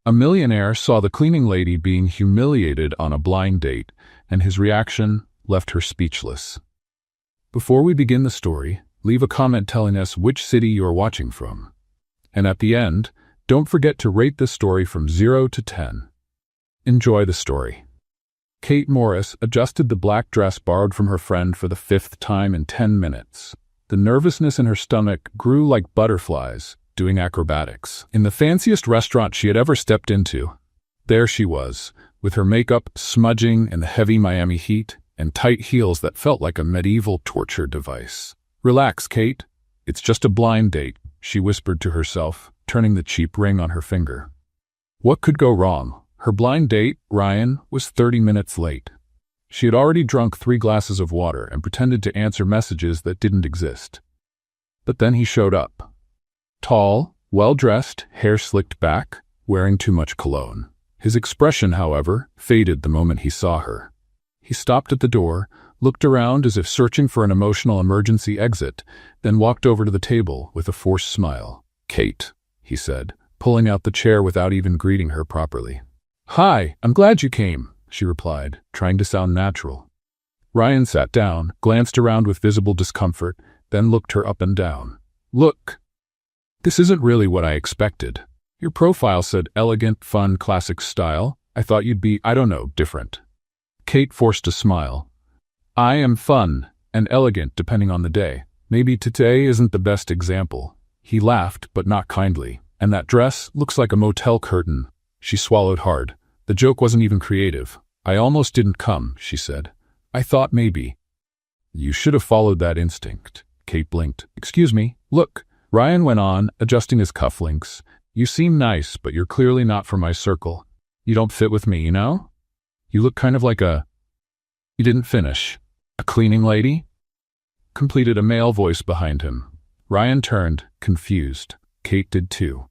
A millionaire saw the cleaning lady being humiliated on a blind date, and his reaction left her speechless. Before we begin the story, leave a comment telling us which city you are watching from. And at the end, don't forget to rate this story from 0 to 10. Enjoy the story. Kate Morris adjusted the black dress borrowed from her friend for the 5th time in 10 minutes. The nervousness in her stomach grew like butterflies, doing acrobatics. In the fanciest restaurant she had ever stepped into, there she was, with her makeup smudging in the heavy Miami heat and tight heels that felt like a medieval torture device. "Relax, Kate. It's just a blind date," she whispered to herself, turning the cheap ring on her finger. What could go wrong? Her blind date, Ryan, was 30 minutes late. She had already drunk 3 glasses of water and pretended to answer messages that didn't exist. But then he showed up. Tall, well-dressed, hair slicked back, wearing too much cologne. His expression, however, faded the moment he saw her. He stopped at the door, looked around as if searching for an emotional emergency exit, then walked over to the table with a forced smile. "Kate," he said, pulling out the chair without even greeting her properly. "Hi, I'm glad you came," she replied, trying to sound natural. Ryan sat down, glanced around with visible discomfort, then looked her up and down. "Look, this isn't really what I expected. Your profile said elegant, fun, classic style. I thought you'd be, different." Kate forced a smile. "I am fun and elegant depending on the day. Maybe today isn't the best example." He laughed, but not kindly. "And that dress looks like a motel curtain." She swallowed hard. The joke wasn't even creative. "I almost didn't come," she said. "I thought maybe." "You should have followed that instinct." Kate blinked. "Excuse me, look," Ryan went on, adjusting his cufflinks. "You seem nice, but you're clearly not from my circle. You don't fit with me, you know? You look kind of like a—" He didn't finish. "A cleaning lady?" completed a male voice behind him. Ryan turned, confused. Kate did too.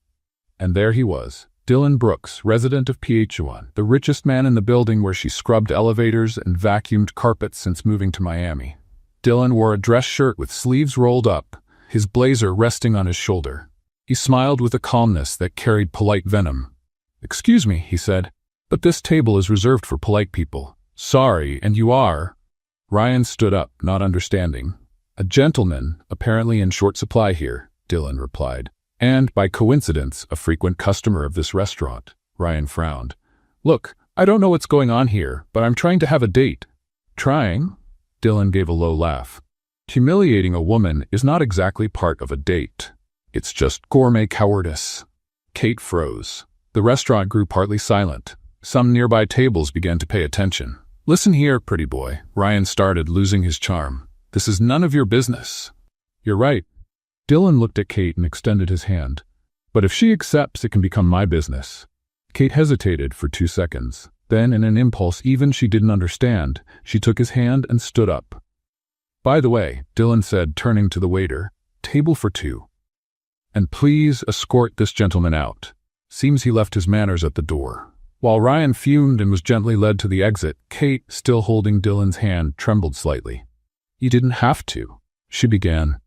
And there he was, Dylan Brooks, resident of PH1, the richest man in the building where she scrubbed elevators and vacuumed carpets since moving to Miami. Dylan wore a dress shirt with sleeves rolled up, his blazer resting on his shoulder. He smiled with a calmness that carried polite venom. "Excuse me," he said, "but this table is reserved for polite people." "Sorry, and you are?" Ryan stood up, not understanding. "A gentleman, apparently in short supply here," Dylan replied. "And, by coincidence, a frequent customer of this restaurant." Ryan frowned. "Look, I don't know what's going on here, but I'm trying to have a date." "Trying?" Dylan gave a low laugh. "Humiliating a woman is not exactly part of a date. It's just gourmet cowardice." Kate froze. The restaurant grew partly silent. Some nearby tables began to pay attention. "Listen here, pretty boy," Ryan started, losing his charm. "This is none of your business." "You're right." Dylan looked at Kate and extended his hand. "But if she accepts, it can become my business." Kate hesitated for 2 seconds. Then, in an impulse even she didn't understand, she took his hand and stood up. "By the way," Dylan said, turning to the waiter, "table for 2. And please escort this gentleman out." Seems he left his manners at the door. While Ryan fumed and was gently led to the exit, Kate, still holding Dylan's hand, trembled slightly. "You didn't have to," she began.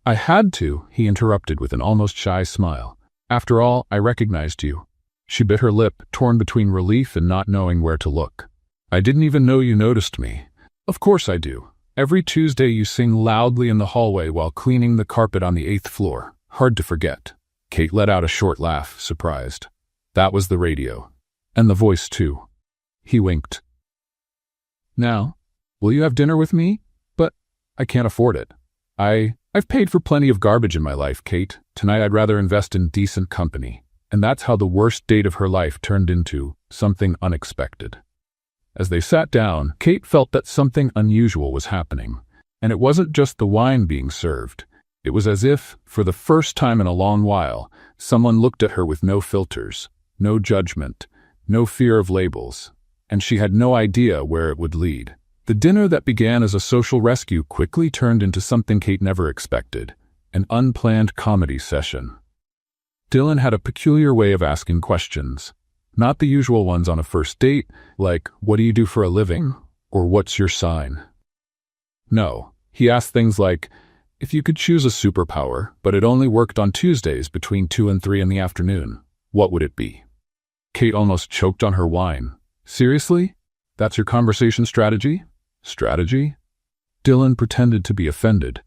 "I had to," he interrupted with an almost shy smile. "After all, I recognized you." She bit her lip, torn between relief and not knowing where to look. "I didn't even know you noticed me." "Of course I do. Every Tuesday you sing loudly in the hallway while cleaning the carpet on the 8th floor. Hard to forget." Kate let out a short laugh, surprised. That was the radio. And the voice, too. He winked. "Now, will you have dinner with me? But I can't afford it. I've paid for plenty of garbage in my life, Kate. Tonight I'd rather invest in decent company." And that's how the worst date of her life turned into something unexpected. As they sat down, Kate felt that something unusual was happening. And it wasn't just the wine being served. It was as if, for the first time in a long while, someone looked at her with no filters, no judgment, no fear of labels, and she had no idea where it would lead. The dinner that began as a social rescue quickly turned into something Kate never expected, an unplanned comedy session. Dylan had a peculiar way of asking questions, not the usual ones on a first date, like, "What do you do for a living?" or "What's your sign?" No, he asked things like, "If you could choose a superpower, but it only worked on Tuesdays between 2 and 3 in the afternoon, what would it be?" Kate almost choked on her wine. Seriously? That's your conversation strategy? Strategy? Dylan pretended to be offended.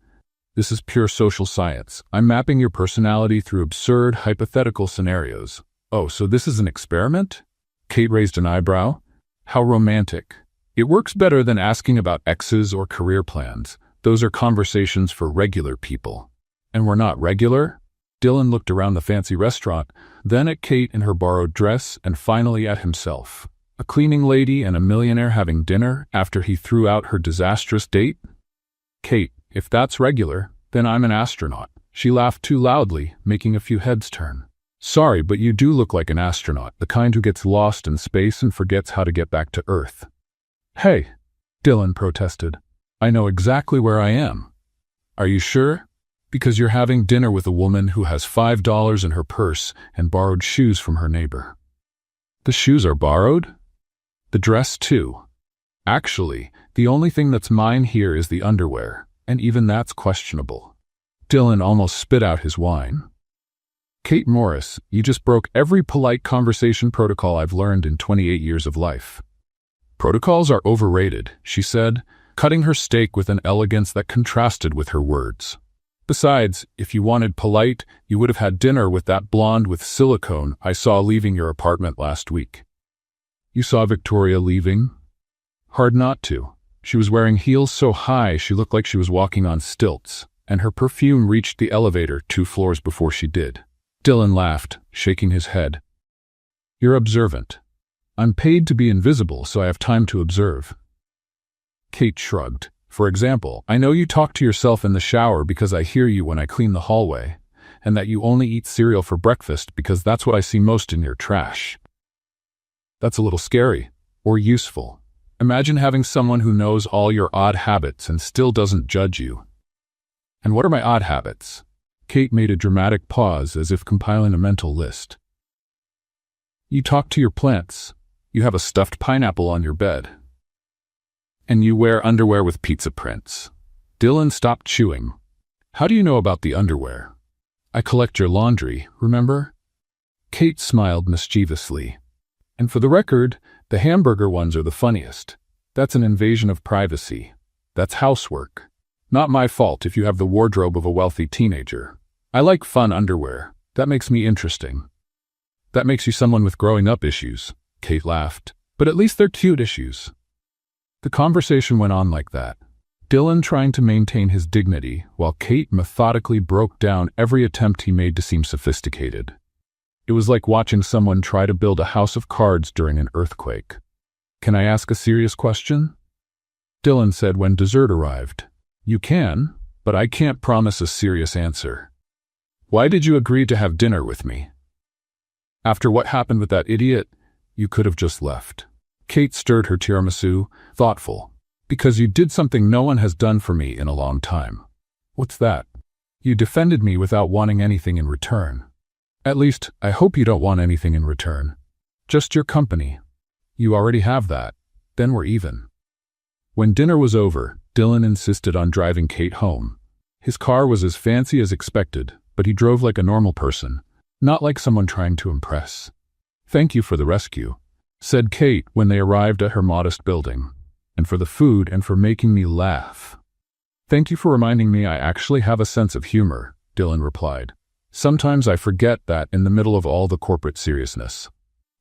This is pure social science. I'm mapping your personality through absurd, hypothetical scenarios. Oh, so this is an experiment? Kate raised an eyebrow. How romantic. It works better than asking about exes or career plans. Those are conversations for regular people. And we're not regular? Dylan looked around the fancy restaurant, then at Kate in her borrowed dress, and finally at himself. A cleaning lady and a millionaire having dinner after he threw out her disastrous date? Kate, if that's regular, then I'm an astronaut. She laughed too loudly, making a few heads turn. Sorry, but you do look like an astronaut, the kind who gets lost in space and forgets how to get back to Earth. Hey, Dylan protested. I know exactly where I am. Are you sure? Because you're having dinner with a woman who has $5 in her purse and borrowed shoes from her neighbor. The shoes are borrowed? The dress too. Actually, the only thing that's mine here is the underwear, and even that's questionable. Dylan almost spit out his wine. Kate Morris, you just broke every polite conversation protocol I've learned in 28 years of life. Protocols are overrated, she said, cutting her steak with an elegance that contrasted with her words. Besides, if you wanted polite, you would have had dinner with that blonde with silicone I saw leaving your apartment last week. You saw Victoria leaving? Hard not to. She was wearing heels so high she looked like she was walking on stilts, and her perfume reached the elevator 2 floors before she did. Dylan laughed, shaking his head. You're observant. I'm paid to be invisible, so I have time to observe. Kate shrugged. For example, I know you talk to yourself in the shower because I hear you when I clean the hallway, and that you only eat cereal for breakfast because that's what I see most in your trash. That's a little scary, or useful. Imagine having someone who knows all your odd habits and still doesn't judge you. And what are my odd habits? Kate made a dramatic pause as if compiling a mental list. You talk to your plants. You have a stuffed pineapple on your bed. And you wear underwear with pizza prints. Dylan stopped chewing. How do you know about the underwear? I collect your laundry, remember? Kate smiled mischievously. And for the record, the hamburger ones are the funniest. That's an invasion of privacy. That's housework. Not my fault if you have the wardrobe of a wealthy teenager. I like fun underwear. That makes me interesting. That makes you someone with growing up issues, Kate laughed. But at least they're cute issues. The conversation went on like that. Dylan trying to maintain his dignity, while Kate methodically broke down every attempt he made to seem sophisticated. It was like watching someone try to build a house of cards during an earthquake. Can I ask a serious question? Dylan said when dessert arrived. You can, but I can't promise a serious answer. Why did you agree to have dinner with me? After what happened with that idiot, you could have just left. Kate stirred her tiramisu, thoughtful. Because you did something no one has done for me in a long time. What's that? You defended me without wanting anything in return. At least, I hope you don't want anything in return. Just your company. You already have that. Then we're even. When dinner was over, Dylan insisted on driving Kate home. His car was as fancy as expected, but he drove like a normal person, not like someone trying to impress. Thank you for the rescue, said Kate when they arrived at her modest building, and for the food and for making me laugh. Thank you for reminding me I actually have a sense of humor, Dylan replied. Sometimes I forget that in the middle of all the corporate seriousness.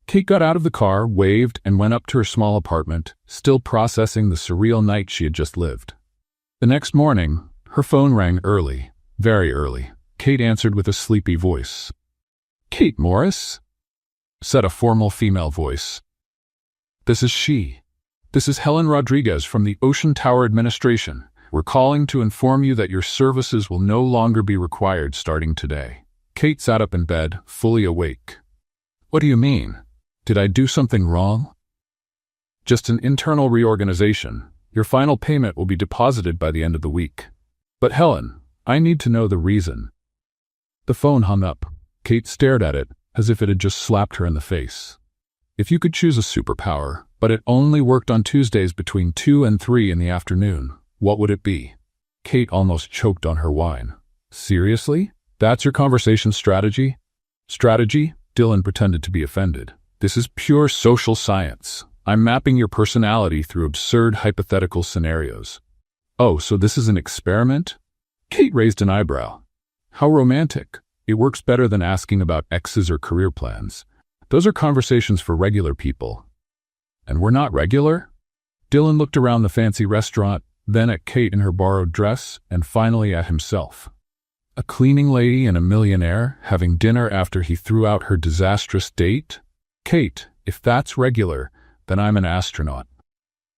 Kate got out of the car, waved, and went up to her small apartment, still processing the surreal night she had just lived. The next morning, her phone rang early, very early. Kate answered with a sleepy voice. Kate Morris? Said a formal female voice. This is she. This is Helen Rodriguez from the Ocean Tower Administration. We're calling to inform you that your services will no longer be required starting today. Kate sat up in bed, fully awake. What do you mean? Did I do something wrong? Just an internal reorganization. Your final payment will be deposited by the end of the week. But Helen, I need to know the reason. The phone hung up. Kate stared at it, as if it had just slapped her in the face. If you could choose a superpower, but it only worked on Tuesdays between 2 and 3 in the afternoon, what would it be? Kate almost choked on her wine. Seriously? That's your conversation strategy? Strategy? Dylan pretended to be offended. This is pure social science. I'm mapping your personality through absurd hypothetical scenarios. Oh, so this is an experiment? Kate raised an eyebrow. How romantic. It works better than asking about exes or career plans. Those are conversations for regular people. And we're not regular? Dylan looked around the fancy restaurant, then at Kate in her borrowed dress, and finally at himself. A cleaning lady and a millionaire having dinner after he threw out her disastrous date? Kate, if that's regular, then I'm an astronaut.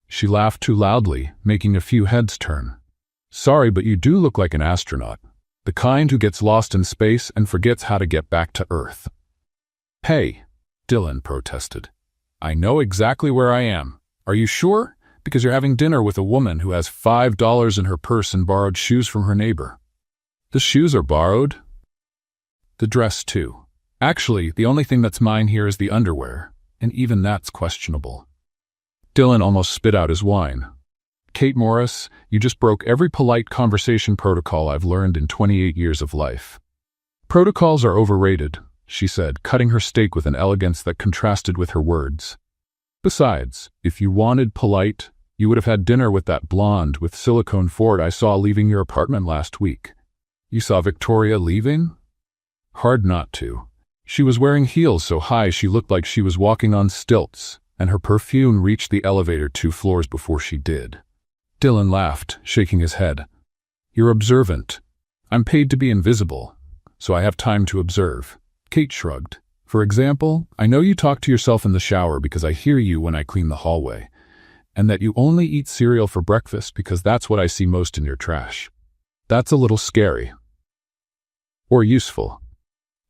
She laughed too loudly, making a few heads turn. Sorry, but you do look like an astronaut. The kind who gets lost in space and forgets how to get back to Earth. Hey, Dylan protested. I know exactly where I am. Are you sure? Because you're having dinner with a woman who has $5 in her purse and borrowed shoes from her neighbor. The shoes are borrowed? The dress, too. Actually, the only thing that's mine here is the underwear, and even that's questionable. Dylan almost spit out his wine. Kate Morris, you just broke every polite conversation protocol I've learned in 28 years of life. Protocols are overrated, she said, cutting her steak with an elegance that contrasted with her words. Besides, if you wanted polite, you would have had dinner with that blonde with silicone Ford I saw leaving your apartment last week. You saw Victoria leaving? Hard not to. She was wearing heels so high she looked like she was walking on stilts, and her perfume reached the elevator 2 floors before she did. Dylan laughed, shaking his head. You're observant. I'm paid to be invisible, so I have time to observe. Kate shrugged. For example, I know you talk to yourself in the shower because I hear you when I clean the hallway, and that you only eat cereal for breakfast because that's what I see most in your trash. That's a little scary. Or useful.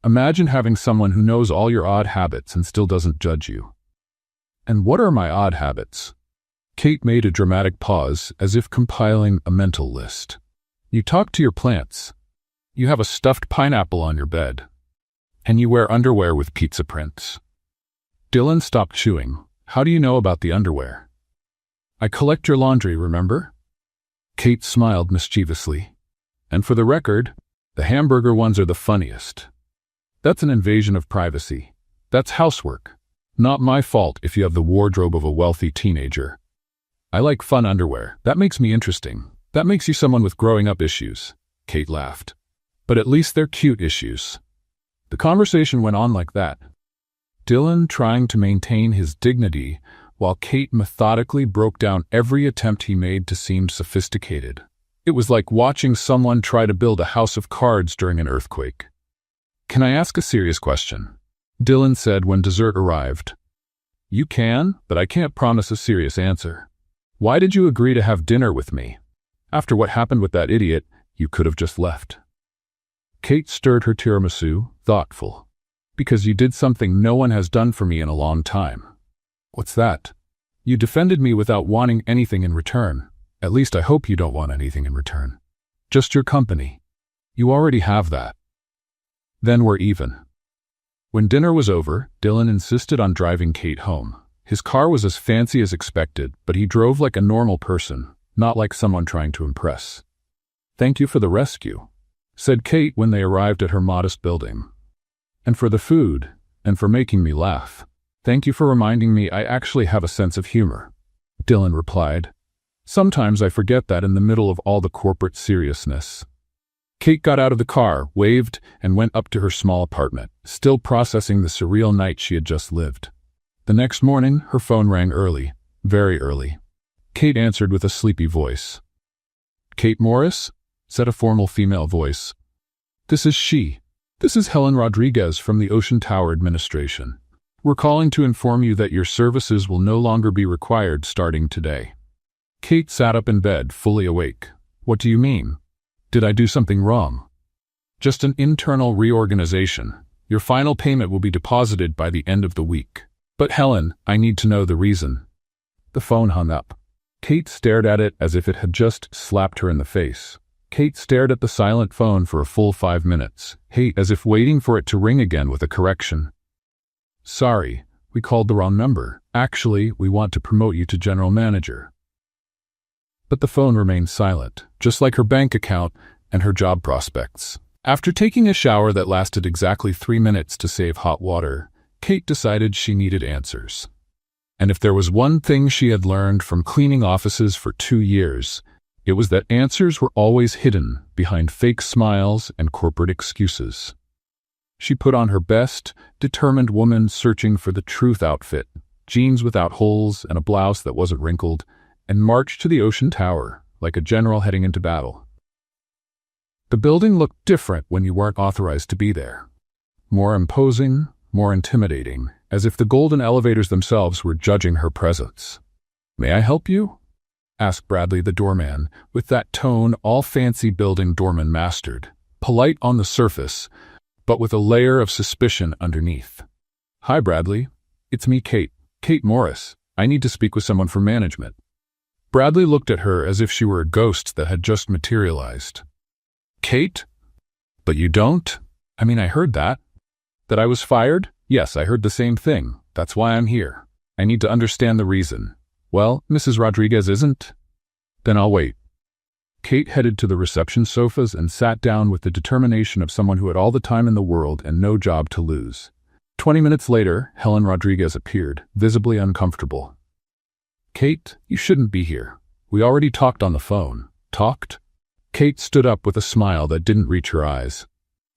Imagine having someone who knows all your odd habits and still doesn't judge you. And what are my odd habits? Kate made a dramatic pause, as if compiling a mental list. You talk to your plants. You have a stuffed pineapple on your bed. And you wear underwear with pizza prints. Dylan stopped chewing. How do you know about the underwear? I collect your laundry, remember? Kate smiled mischievously. And for the record, the hamburger ones are the funniest. That's an invasion of privacy. That's housework. Not my fault if you have the wardrobe of a wealthy teenager. I like fun underwear. That makes me interesting. That makes you someone with growing up issues. Kate laughed. But at least they're cute issues. The conversation went on like that. Dylan trying to maintain his dignity while Kate methodically broke down every attempt he made to seem sophisticated. It was like watching someone try to build a house of cards during an earthquake. Can I ask a serious question? Dylan said when dessert arrived. You can, but I can't promise a serious answer. Why did you agree to have dinner with me? After what happened with that idiot, you could have just left. Kate stirred her tiramisu, thoughtful. Because you did something no one has done for me in a long time. What's that? You defended me without wanting anything in return. At least I hope you don't want anything in return. Just your company. You already have that. Then we're even. When dinner was over, Dylan insisted on driving Kate home. His car was as fancy as expected, but he drove like a normal person, not like someone trying to impress. Thank you for the rescue, said Kate when they arrived at her modest building. And for the food, and for making me laugh. Thank you for reminding me I actually have a sense of humor, Dylan replied. Sometimes I forget that in the middle of all the corporate seriousness. Kate got out of the car, waved, and went up to her small apartment, still processing the surreal night she had just lived. The next morning, her phone rang early, very early. Kate answered with a sleepy voice. Kate Morris? Said a formal female voice. This is she. This is Helen Rodriguez from the Ocean Tower Administration. We're calling to inform you that your services will no longer be required starting today. Kate sat up in bed, fully awake. What do you mean? Did I do something wrong? Just an internal reorganization. Your final payment will be deposited by the end of the week. But Helen, I need to know the reason. The phone hung up. Kate stared at it as if it had just slapped her in the face. Kate stared at the silent phone for a full 5 minutes, as if waiting for it to ring again with a correction. Sorry, we called the wrong number. Actually, we want to promote you to general manager. But the phone remained silent, just like her bank account and her job prospects. After taking a shower that lasted exactly 3 minutes to save hot water, Kate decided she needed answers. And if there was one thing she had learned from cleaning offices for 2 years, it was that answers were always hidden behind fake smiles and corporate excuses. She put on her best, determined woman searching for the truth outfit, jeans without holes and a blouse that wasn't wrinkled, and marched to the ocean tower like a general heading into battle. The building looked different when you weren't authorized to be there. More imposing, more intimidating, as if the golden elevators themselves were judging her presence. "May I help you?" asked Bradley the doorman, with that tone all fancy building doormen mastered, polite on the surface, but with a layer of suspicion underneath. "Hi, Bradley. It's me, Kate Morris. I need to speak with someone from management." Bradley looked at her as if she were a ghost that had just materialized. "Kate? But you don't? I mean, I heard that. That I was fired? Yes, I heard the same thing. That's why I'm here. I need to understand the reason." "Well, Mrs. Rodriguez isn't?" "Then I'll wait." Kate headed to the reception sofas and sat down with the determination of someone who had all the time in the world and no job to lose. 20 minutes later, Helen Rodriguez appeared, visibly uncomfortable. "Kate, you shouldn't be here. We already talked on the phone." "Talked?" Kate stood up with a smile that didn't reach her eyes.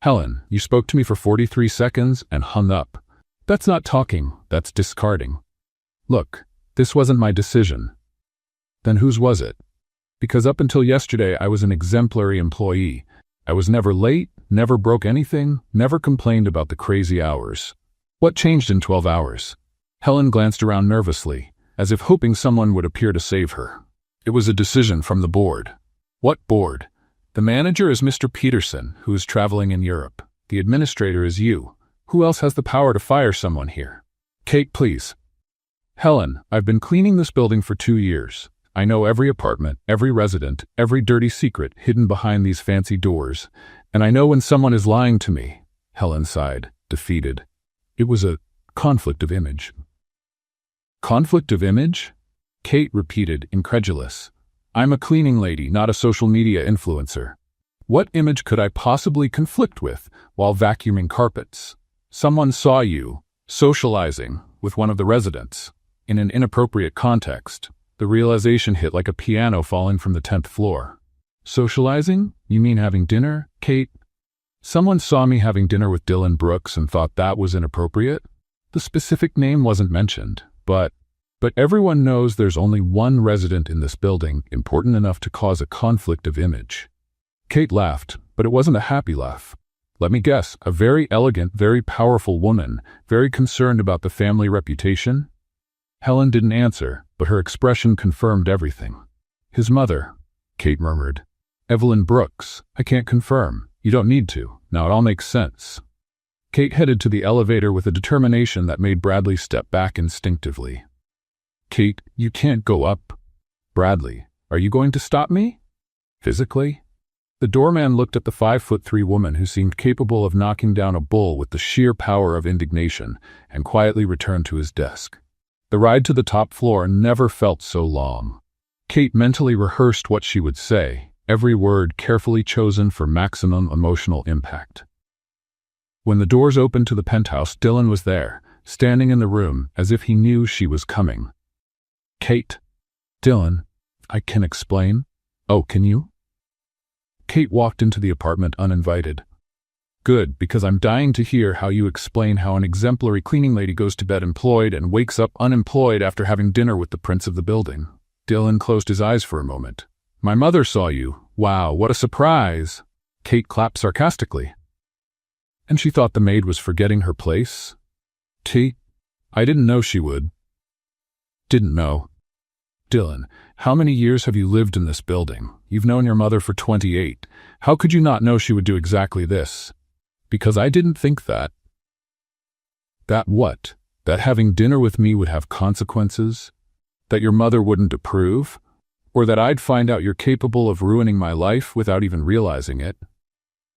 "Helen, you spoke to me for 43 seconds and hung up. That's not talking, that's discarding. Look, this wasn't my decision." "Then whose was it?" "Because up until yesterday I was an exemplary employee. I was never late, never broke anything, never complained about the crazy hours." "What changed in 12 hours? Helen glanced around nervously, as if hoping someone would appear to save her. "It was a decision from the board." "What board?" "The manager is Mr. Peterson, who is traveling in Europe. The administrator is you. Who else has the power to fire someone here?" "Kate, please." "Helen, I've been cleaning this building for 2 years. I know every apartment, every resident, every dirty secret hidden behind these fancy doors, and I know when someone is lying to me." Helen sighed, defeated. "It was a conflict of image." "Conflict of image?" Kate repeated, incredulous. "I'm a cleaning lady, not a social media influencer. What image could I possibly conflict with while vacuuming carpets? Someone saw you socializing with one of the residents in an inappropriate context. The realization hit like a piano falling from the 10th floor. "Socializing? You mean having dinner, Kate?" "Someone saw me having dinner with Dylan Brooks and thought that was inappropriate. The specific name wasn't mentioned, but everyone knows there's only one resident in this building important enough to cause a conflict of image." Kate laughed, but it wasn't a happy laugh. "Let me guess, a very elegant, very powerful woman, very concerned about the family reputation?" Helen didn't answer, but her expression confirmed everything. "His mother," Kate murmured. "Evelyn Brooks. I can't confirm. You don't need to. Now it all makes sense." Kate headed to the elevator with a determination that made Bradley step back instinctively. "Kate, you can't go up." "Bradley, are you going to stop me?" "Physically?" The doorman looked at the 5'3" woman who seemed capable of knocking down a bull with the sheer power of indignation and quietly returned to his desk. The ride to the top floor never felt so long. Kate mentally rehearsed what she would say, every word carefully chosen for maximum emotional impact. When the doors opened to the penthouse, Dylan was there, standing in the room as if he knew she was coming. "Kate." "Dylan, I can explain." "Oh, can you?" Kate walked into the apartment uninvited. "Good, because I'm dying to hear how you explain how an exemplary cleaning lady goes to bed employed and wakes up unemployed after having dinner with the prince of the building." Dylan closed his eyes for a moment. "My mother saw you. Wow, what a surprise." Kate clapped sarcastically. "And she thought the maid was forgetting her place?" I didn't know she would." "Didn't know." "Dylan, how many years have you lived in this building? You've known your mother for 28. How could you not know she would do exactly this?" "Because I didn't think that." "That what? That having dinner with me would have consequences? That your mother wouldn't approve? Or that I'd find out you're capable of ruining my life without even realizing it?"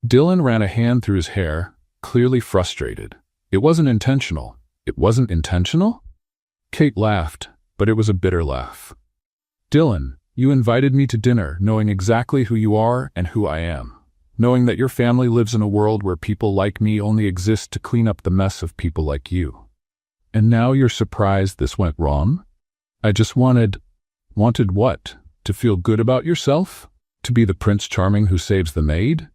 Dylan ran a hand through his hair, clearly frustrated. "It wasn't intentional." "It wasn't intentional?" Kate laughed, but it was a bitter laugh. "Dylan, you invited me to dinner knowing exactly who you are and who I am. Knowing that your family lives in a world where people like me only exist to clean up the mess of people like you. And now you're surprised this went wrong? I just wanted what? To feel good about yourself? To be the Prince Charming who saves the maid?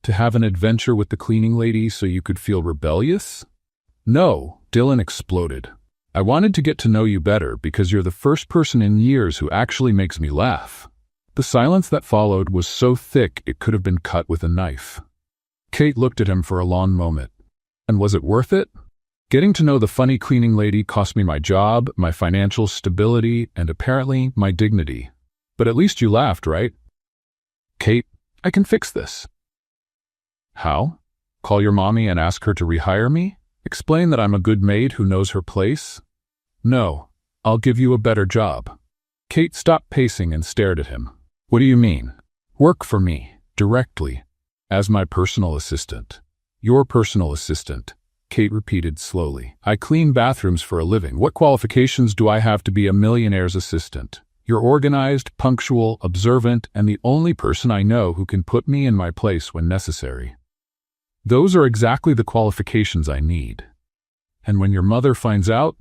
To have an adventure with the cleaning lady so you could feel rebellious? No, Dylan exploded. I wanted to get to know you better because you're the first person in years who actually makes me laugh. The silence that followed was so thick it could have been cut with a knife. Kate looked at him for a long moment. And was it worth it? Getting to know the funny cleaning lady cost me my job, my financial stability, and apparently my dignity. But at least you laughed, right? Kate, I can fix this. How? Call your mommy and ask her to rehire me? Explain that I'm a good maid who knows her place? No, I'll give you a better job. Kate stopped pacing and stared at him. What do you mean? Work for me, directly, as my personal assistant. Your personal assistant, Kate repeated slowly. I clean bathrooms for a living. What qualifications do I have to be a millionaire's assistant? You're organized, punctual, observant, and the only person I know who can put me in my place when necessary. Those are exactly the qualifications I need. And when your mother finds out,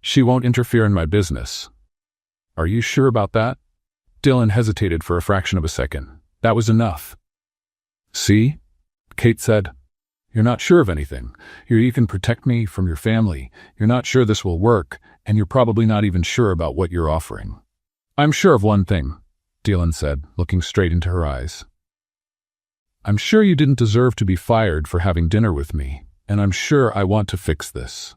she won't interfere in my business. Are you sure about that? Dylan hesitated for a fraction of a second. That was enough. See? Kate said. You're not sure of anything. You can protect me from your family. You're not sure this will work, and you're probably not even sure about what you're offering. I'm sure of one thing, Dylan said, looking straight into her eyes. I'm sure you didn't deserve to be fired for having dinner with me, and I'm sure I want to fix this.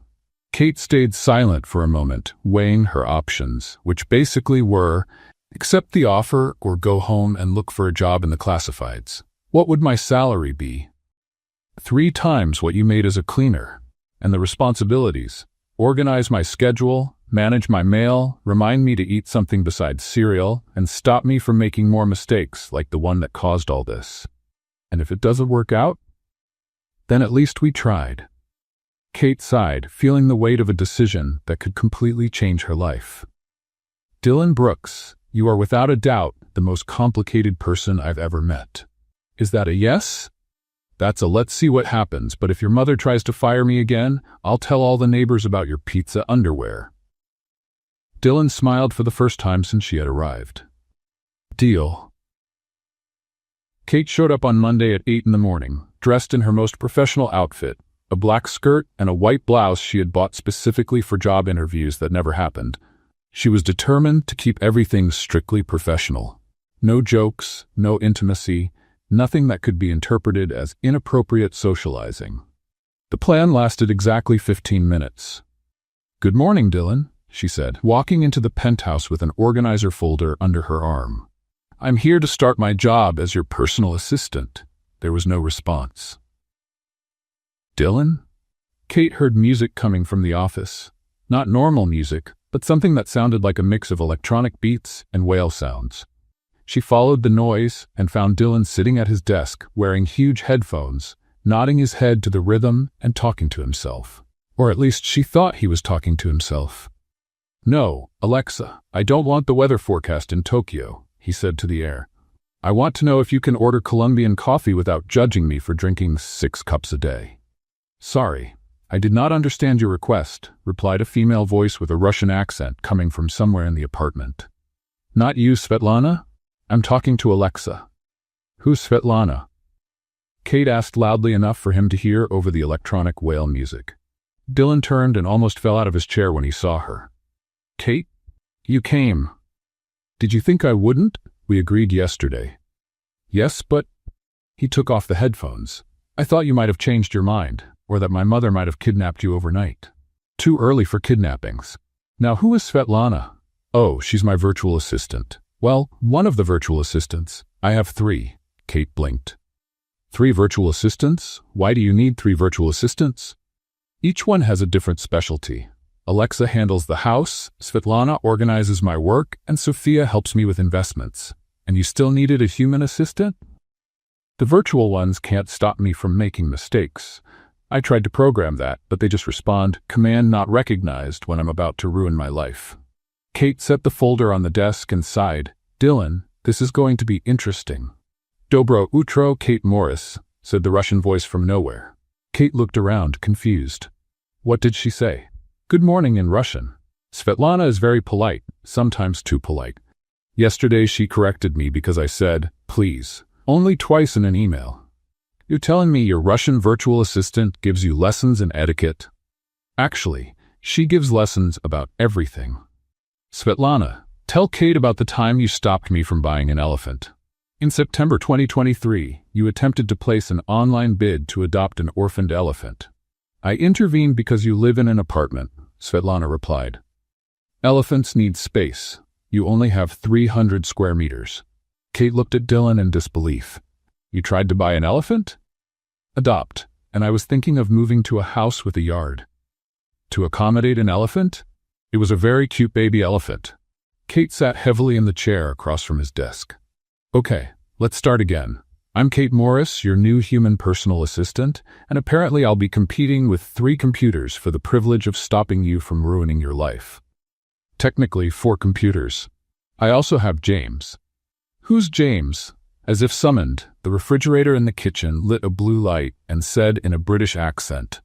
Kate stayed silent for a moment, weighing her options, which basically were, accept the offer or go home and look for a job in the classifieds. What would my salary be? 3 times what you made as a cleaner. And the responsibilities. Organize my schedule, manage my mail, remind me to eat something besides cereal, and stop me from making more mistakes like the one that caused all this. And if it doesn't work out, then at least we tried. Kate sighed, feeling the weight of a decision that could completely change her life. Dylan Brooks, you are without a doubt the most complicated person I've ever met. Is that a yes? That's a let's see what happens, but if your mother tries to fire me again, I'll tell all the neighbors about your pizza underwear. Dylan smiled for the first time since she had arrived. Deal. Kate showed up on Monday at 8 in the morning, dressed in her most professional outfit, a black skirt and a white blouse she had bought specifically for job interviews that never happened. She was determined to keep everything strictly professional. No jokes, no intimacy, nothing that could be interpreted as inappropriate socializing. The plan lasted exactly 15 minutes. Good morning, Dylan, she said, walking into the penthouse with an organizer folder under her arm. I'm here to start my job as your personal assistant. There was no response. Dylan? Kate heard music coming from the office. Not normal music, but something that sounded like a mix of electronic beats and whale sounds. She followed the noise and found Dylan sitting at his desk, wearing huge headphones, nodding his head to the rhythm and talking to himself. Or at least she thought he was talking to himself. No, Alexa, I don't want the weather forecast in Tokyo, he said to the air. I want to know if you can order Colombian coffee without judging me for drinking 6 cups a day. Sorry, I did not understand your request, replied a female voice with a Russian accent coming from somewhere in the apartment. Not you, Svetlana? I'm talking to Alexa. Who's Svetlana? Kate asked loudly enough for him to hear over the electronic whale music. Dylan turned and almost fell out of his chair when he saw her. Kate? You came. Did you think I wouldn't? We agreed yesterday. Yes, but... He took off the headphones. I thought you might have changed your mind, or that my mother might have kidnapped you overnight. Too early for kidnappings. Now who is Svetlana? Oh, she's my virtual assistant. Well, one of the virtual assistants. I have 3. Kate blinked. 3 virtual assistants? Why do you need 3 virtual assistants? Each one has a different specialty. Alexa handles the house, Svetlana organizes my work, and Sophia helps me with investments. And you still needed a human assistant? The virtual ones can't stop me from making mistakes. I tried to program that, but they just respond, command not recognized, when I'm about to ruin my life. Kate set the folder on the desk and sighed. Dylan, this is going to be interesting. Dobro utro, Kate Morris, said the Russian voice from nowhere. Kate looked around, confused. What did she say? Good morning in Russian. Svetlana is very polite, sometimes too polite. Yesterday she corrected me because I said, please, only twice in an email. You're telling me your Russian virtual assistant gives you lessons in etiquette? Actually, she gives lessons about everything. Svetlana, tell Kate about the time you stopped me from buying an elephant. In September 2023, you attempted to place an online bid to adopt an orphaned elephant. I intervened because you live in an apartment, Svetlana replied. Elephants need space. You only have 300 square meters. Kate looked at Dylan in disbelief. You tried to buy an elephant? Adopt, and I was thinking of moving to a house with a yard. To accommodate an elephant? It was a very cute baby elephant. Kate sat heavily in the chair across from his desk. Okay, let's start again. I'm Kate Morris, your new human personal assistant, and apparently I'll be competing with 3 computers for the privilege of stopping you from ruining your life. Technically 4 computers. I also have James. Who's James? As if summoned, the refrigerator in the kitchen lit a blue light and said in a British accent,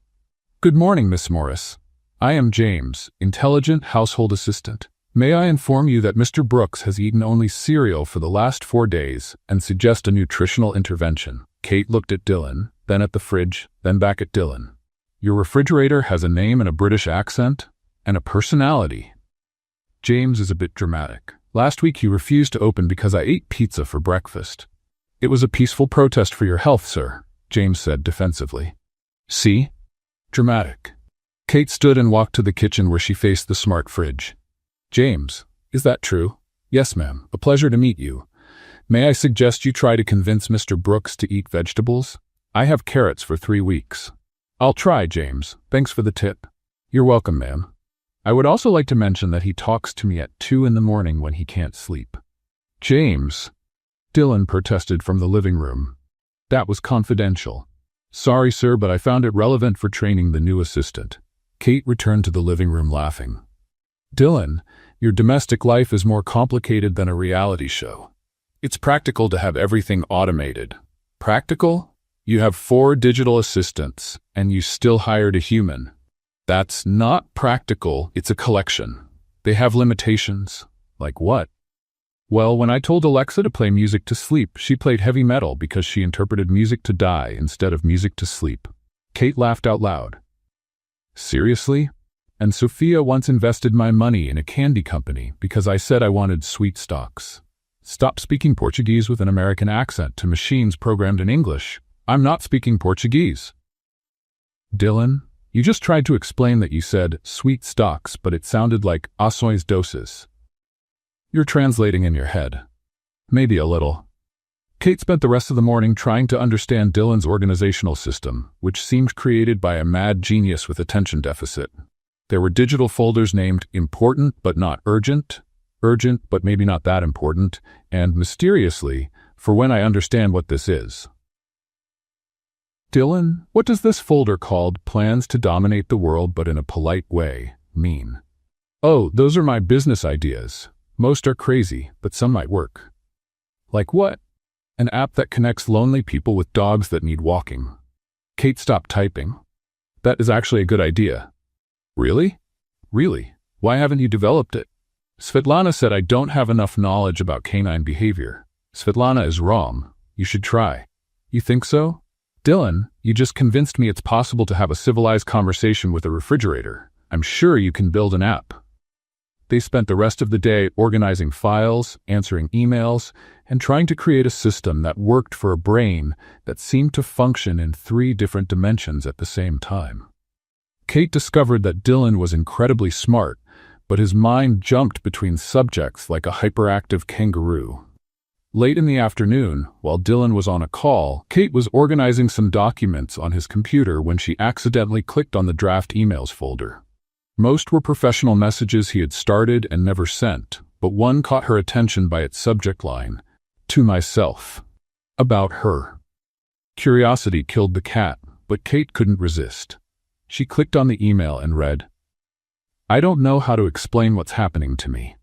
Good morning, Miss Morris. I am James, intelligent household assistant. May I inform you that Mr. Brooks has eaten only cereal for the last 4 days and suggest a nutritional intervention. Kate looked at Dylan, then at the fridge, then back at Dylan. Your refrigerator has a name and a British accent, and a personality. James is a bit dramatic. Last week you refused to open because I ate pizza for breakfast. It was a peaceful protest for your health, sir, James said defensively. See? Dramatic. Kate stood and walked to the kitchen where she faced the smart fridge. James, is that true? Yes, ma'am. A pleasure to meet you. May I suggest you try to convince Mr. Brooks to eat vegetables? I have carrots for 3 weeks. I'll try, James. Thanks for the tip. You're welcome, ma'am. I would also like to mention that he talks to me at 2 in the morning when he can't sleep. James, Dylan protested from the living room. That was confidential. Sorry, sir, but I found it relevant for training the new assistant. Kate returned to the living room laughing. Dylan, your domestic life is more complicated than a reality show. It's practical to have everything automated. Practical? You have 4 digital assistants, and you still hired a human. That's not practical, it's a collection. They have limitations. Like what? Well, when I told Alexa to play music to sleep, she played heavy metal because she interpreted music to die instead of music to sleep. Kate laughed out loud. Seriously? And Sophia once invested my money in a candy company because I said I wanted sweet stocks. Stop speaking Portuguese with an American accent to machines programmed in English. I'm not speaking Portuguese. Dylan, you just tried to explain that you said sweet stocks, but it sounded like ações doces. You're translating in your head. Maybe a little. Kate spent the rest of the morning trying to understand Dylan's organizational system, which seemed created by a mad genius with attention deficit. There were digital folders named Important but not Urgent, Urgent but maybe not that important, and mysteriously, For when I understand what this is. Dylan, what does this folder called Plans to Dominate the World but in a Polite Way mean? Oh, those are my business ideas. Most are crazy, but some might work. Like what? An app that connects lonely people with dogs that need walking. Kate stopped typing. That is actually a good idea. Really? Really? Why haven't you developed it? Svetlana said I don't have enough knowledge about canine behavior. Svetlana is wrong. You should try. You think so? Dylan, you just convinced me it's possible to have a civilized conversation with a refrigerator. I'm sure you can build an app. They spent the rest of the day organizing files, answering emails, and trying to create a system that worked for a brain that seemed to function in 3 different dimensions at the same time. Kate discovered that Dylan was incredibly smart, but his mind jumped between subjects like a hyperactive kangaroo. Late in the afternoon, while Dylan was on a call, Kate was organizing some documents on his computer when she accidentally clicked on the draft emails folder. Most were professional messages he had started and never sent, but one caught her attention by its subject line, "To myself." About her. Curiosity killed the cat, but Kate couldn't resist. She clicked on the email and read, "I don't know how to explain what's happening to me.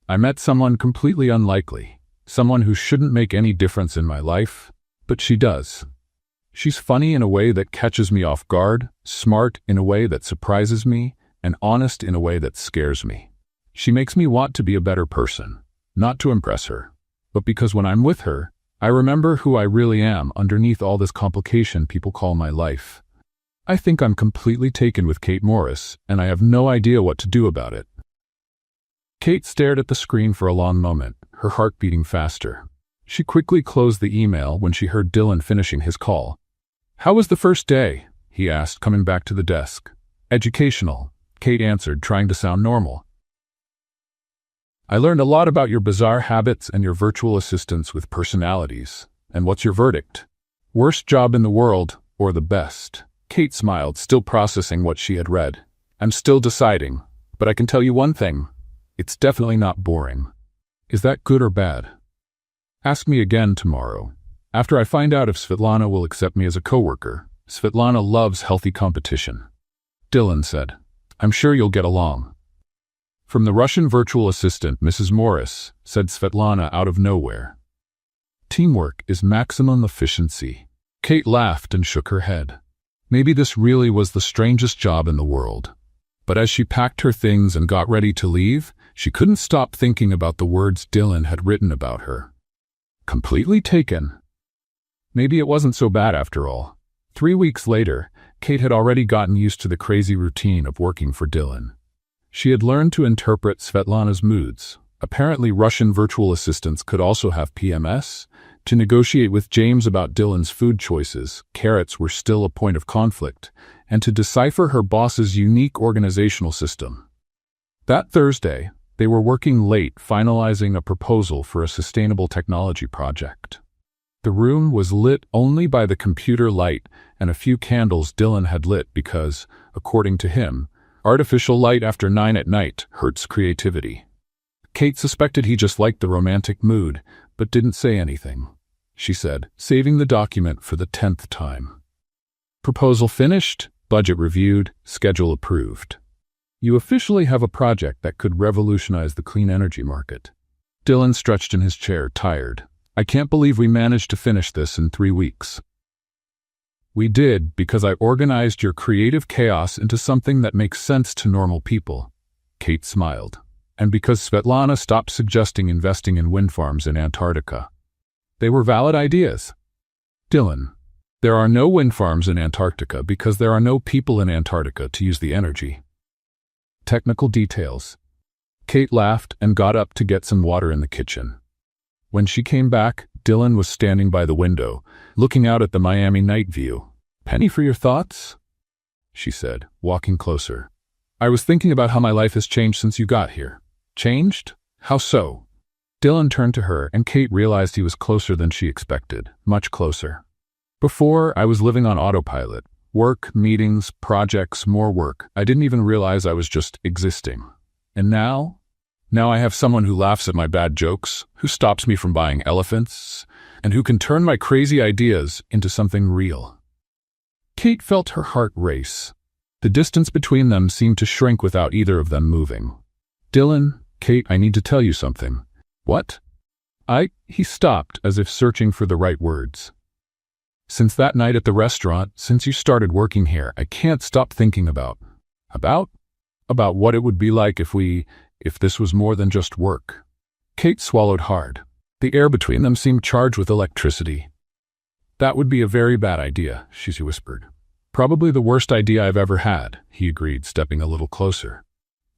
I met someone completely unlikely, someone who shouldn't make any difference in my life, but she does. She's funny in a way that catches me off guard, smart in a way that surprises me, and honest in a way that scares me. She makes me want to be a better person, not to impress her, but because when I'm with her, I remember who I really am underneath all this complication people call my life. I think I'm completely taken with Kate Morris, and I have no idea what to do about it." Kate stared at the screen for a long moment, her heart beating faster. She quickly closed the email when she heard Dylan finishing his call. "How was the first day?" he asked, coming back to the desk. "Educational," Kate answered, trying to sound normal. "I learned a lot about your bizarre habits and your virtual assistants with personalities. And what's your verdict? Worst job in the world, or the best?" Kate smiled, still processing what she had read. "I'm still deciding, but I can tell you one thing. It's definitely not boring." "Is that good or bad?" "Ask me again tomorrow, after I find out if Svetlana will accept me as a coworker. Svetlana loves healthy competition." Dylan said, "I'm sure you'll get along." "From the Russian virtual assistant, Mrs. Morris," said Svetlana out of nowhere. "Teamwork is maximum efficiency." Kate laughed and shook her head. Maybe this really was the strangest job in the world. But as she packed her things and got ready to leave, she couldn't stop thinking about the words Dylan had written about her. Completely taken. Maybe it wasn't so bad after all. 3 weeks later, Kate had already gotten used to the crazy routine of working for Dylan. She had learned to interpret Svetlana's moods. Apparently, Russian virtual assistants could also have PMS. To negotiate with James about Dylan's food choices, carrots were still a point of conflict, and to decipher her boss's unique organizational system. That Thursday, they were working late finalizing a proposal for a sustainable technology project. The room was lit only by the computer light and a few candles Dylan had lit because, according to him, artificial light after 9 at night hurts creativity. Kate suspected he just liked the romantic mood, but didn't say anything. She said, saving the document for the 10th time. "Proposal finished, budget reviewed, schedule approved. You officially have a project that could revolutionize the clean energy market." Dylan stretched in his chair, tired. "I can't believe we managed to finish this in 3 weeks." "We did because I organized your creative chaos into something that makes sense to normal people." Kate smiled. "And because Svetlana stopped suggesting investing in wind farms in Antarctica." "They were valid ideas." "Dylan, there are no wind farms in Antarctica because there are no people in Antarctica to use the energy." Technical details. Kate laughed and got up to get some water in the kitchen. When she came back, Dylan was standing by the window, looking out at the Miami night view. "Penny for your thoughts?" she said, walking closer. "I was thinking about how my life has changed since you got here." "Changed? How so?" Dylan turned to her, and Kate realized he was closer than she expected, much closer. "Before, I was living on autopilot. Work, meetings, projects, more work. I didn't even realize I was just existing. And now I have someone who laughs at my bad jokes, who stops me from buying elephants, and who can turn my crazy ideas into something real." Kate felt her heart race. The distance between them seemed to shrink without either of them moving. "Dylan, Kate, I need to tell you something." "What?" He stopped as if searching for the right words. "Since that night at the restaurant, since you started working here, I can't stop thinking about what it would be like if this was more than just work." Kate swallowed hard. The air between them seemed charged with electricity. "That would be a very bad idea," she whispered. "Probably the worst idea I've ever had," he agreed, stepping a little closer.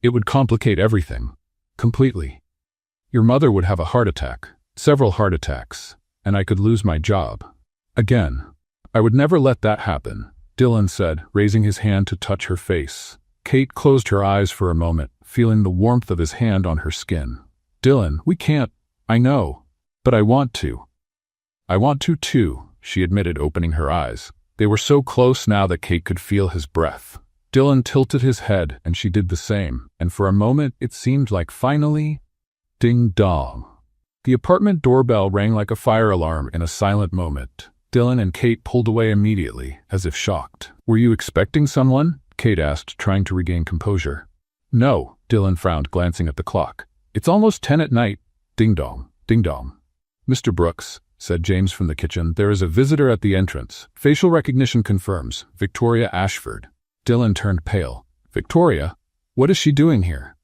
"It would complicate everything. Completely. Your mother would have a heart attack, several heart attacks, and I could lose my job. Again. I would never let that happen," Dylan said, raising his hand to touch her face. Kate closed her eyes for a moment, feeling the warmth of his hand on her skin. "Dylan, we can't. I know. But I want to." "I want to too," she admitted, opening her eyes. They were so close now that Kate could feel his breath. Dylan tilted his head, and she did the same, and for a moment it seemed like finally... Ding-dong. The apartment doorbell rang like a fire alarm in a silent moment. Dylan and Kate pulled away immediately, as if shocked. "Were you expecting someone?" Kate asked, trying to regain composure. "No," Dylan frowned, glancing at the clock. "It's almost 10 at night. Ding-dong, ding-dong." "Mr. Brooks," said James from the kitchen, "there is a visitor at the entrance. Facial recognition confirms. Victoria Ashford." Dylan turned pale. "Victoria? What is she doing here?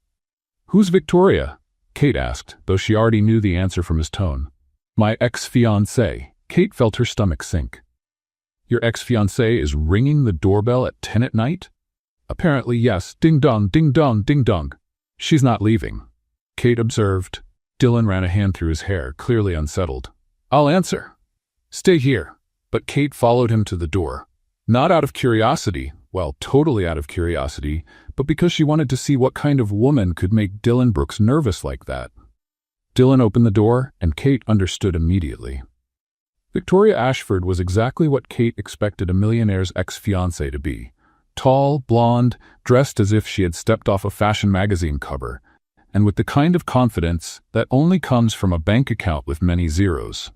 Who's Victoria? Kate asked, though she already knew the answer from his tone. My ex-fiancé. Kate felt her stomach sink. Your ex-fiancé is ringing the doorbell at 10 at night? Apparently, yes. Ding dong, ding dong, ding dong. She's not leaving, Kate observed. Dylan ran a hand through his hair, clearly unsettled. I'll answer. Stay here. But Kate followed him to the door. Not out of curiosity, well, totally out of curiosity, but because she wanted to see what kind of woman could make Dylan Brooks nervous like that. Dylan opened the door, and Kate understood immediately. Victoria Ashford was exactly what Kate expected a millionaire's ex-fiancé to be. Tall, blonde, dressed as if she had stepped off a fashion magazine cover, and with the kind of confidence that only comes from a bank account with many zeros.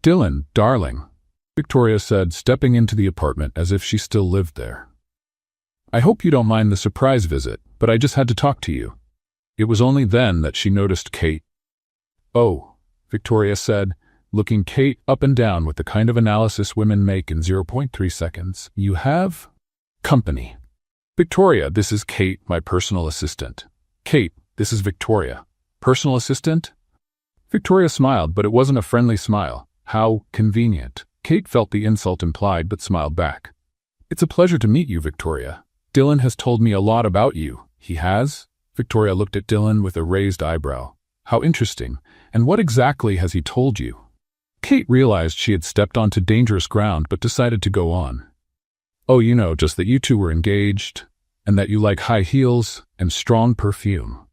Dylan, darling, Victoria said, stepping into the apartment as if she still lived there. I hope you don't mind the surprise visit, but I just had to talk to you. It was only then that she noticed Kate. Oh, Victoria said, looking Kate up and down with the kind of analysis women make in 0.3 seconds. You have company. Victoria, this is Kate, my personal assistant. Kate, this is Victoria. Personal assistant? Victoria smiled, but it wasn't a friendly smile. How convenient. Kate felt the insult implied, but smiled back. It's a pleasure to meet you, Victoria. Dylan has told me a lot about you. He has? Victoria looked at Dylan with a raised eyebrow. How interesting. And what exactly has he told you? Kate realized she had stepped onto dangerous ground, but decided to go on. Oh, just that you two were engaged, and that you like high heels and strong perfume.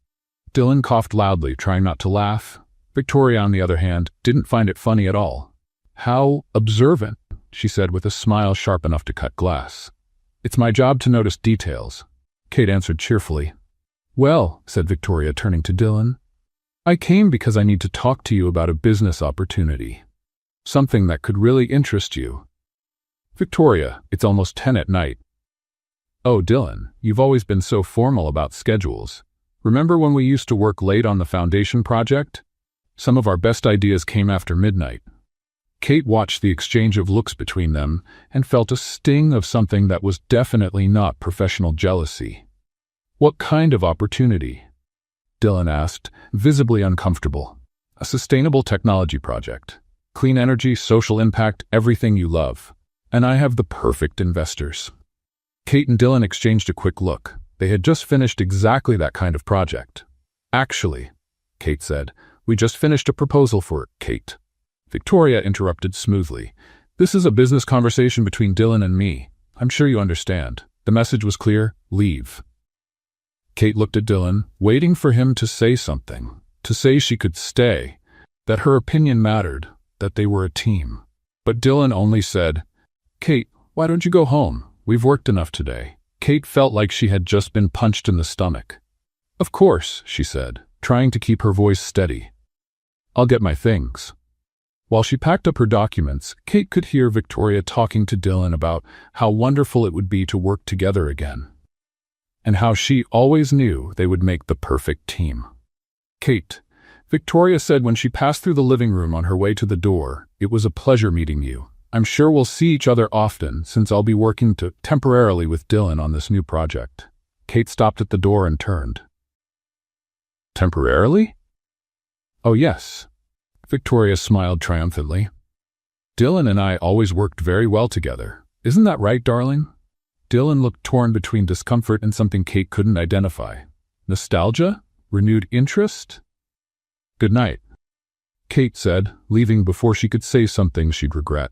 Dylan coughed loudly, trying not to laugh. Victoria, on the other hand, didn't find it funny at all. How observant, she said with a smile sharp enough to cut glass. It's my job to notice details, Kate answered cheerfully. Well, said Victoria, turning to Dylan, I came because I need to talk to you about a business opportunity. Something that could really interest you. Victoria, it's almost 10 at night. Oh, Dylan, you've always been so formal about schedules. Remember when we used to work late on the foundation project? Some of our best ideas came after midnight. Kate watched the exchange of looks between them and felt a sting of something that was definitely not professional jealousy. What kind of opportunity? Dylan asked, visibly uncomfortable. A sustainable technology project. Clean energy, social impact, everything you love. And I have the perfect investors. Kate and Dylan exchanged a quick look. They had just finished exactly that kind of project. Actually, Kate said, we just finished a proposal for it, Kate. Victoria interrupted smoothly. This is a business conversation between Dylan and me. I'm sure you understand. The message was clear. Leave. Kate looked at Dylan, waiting for him to say something, to say she could stay, that her opinion mattered, that they were a team. But Dylan only said, Kate, why don't you go home? We've worked enough today. Kate felt like she had just been punched in the stomach. Of course, she said, trying to keep her voice steady. I'll get my things. While she packed up her documents, Kate could hear Victoria talking to Dylan about how wonderful it would be to work together again, and how she always knew they would make the perfect team. Kate, Victoria said when she passed through the living room on her way to the door, it was a pleasure meeting you. I'm sure we'll see each other often since I'll be working temporarily with Dylan on this new project. Kate stopped at the door and turned. Temporarily? Oh, yes. Victoria smiled triumphantly. Dylan and I always worked very well together. Isn't that right, darling? Dylan looked torn between discomfort and something Kate couldn't identify. Nostalgia? Renewed interest? Good night, Kate said, leaving before she could say something she'd regret.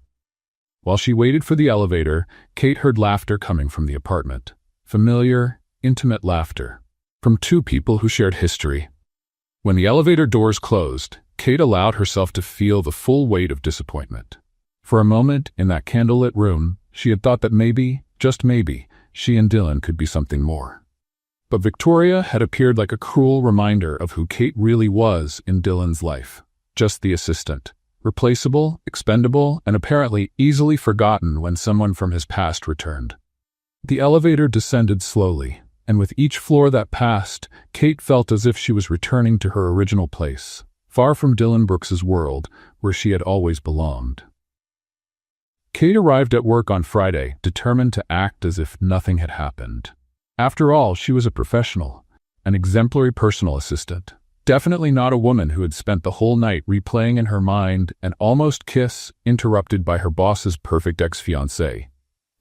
While she waited for the elevator, Kate heard laughter coming from the apartment. Familiar, intimate laughter. From two people who shared history. When the elevator doors closed, Kate allowed herself to feel the full weight of disappointment. For a moment, in that candlelit room, she had thought that maybe, just maybe, she and Dylan could be something more. But Victoria had appeared like a cruel reminder of who Kate really was in Dylan's life. Just the assistant. Replaceable, expendable, and apparently easily forgotten when someone from his past returned. The elevator descended slowly, and with each floor that passed, Kate felt as if she was returning to her original place, far from Dylan Brooks's world, where she had always belonged. Kate arrived at work on Friday, determined to act as if nothing had happened. After all, she was a professional, an exemplary personal assistant. Definitely not a woman who had spent the whole night replaying in her mind an almost kiss interrupted by her boss's perfect ex-fiancé.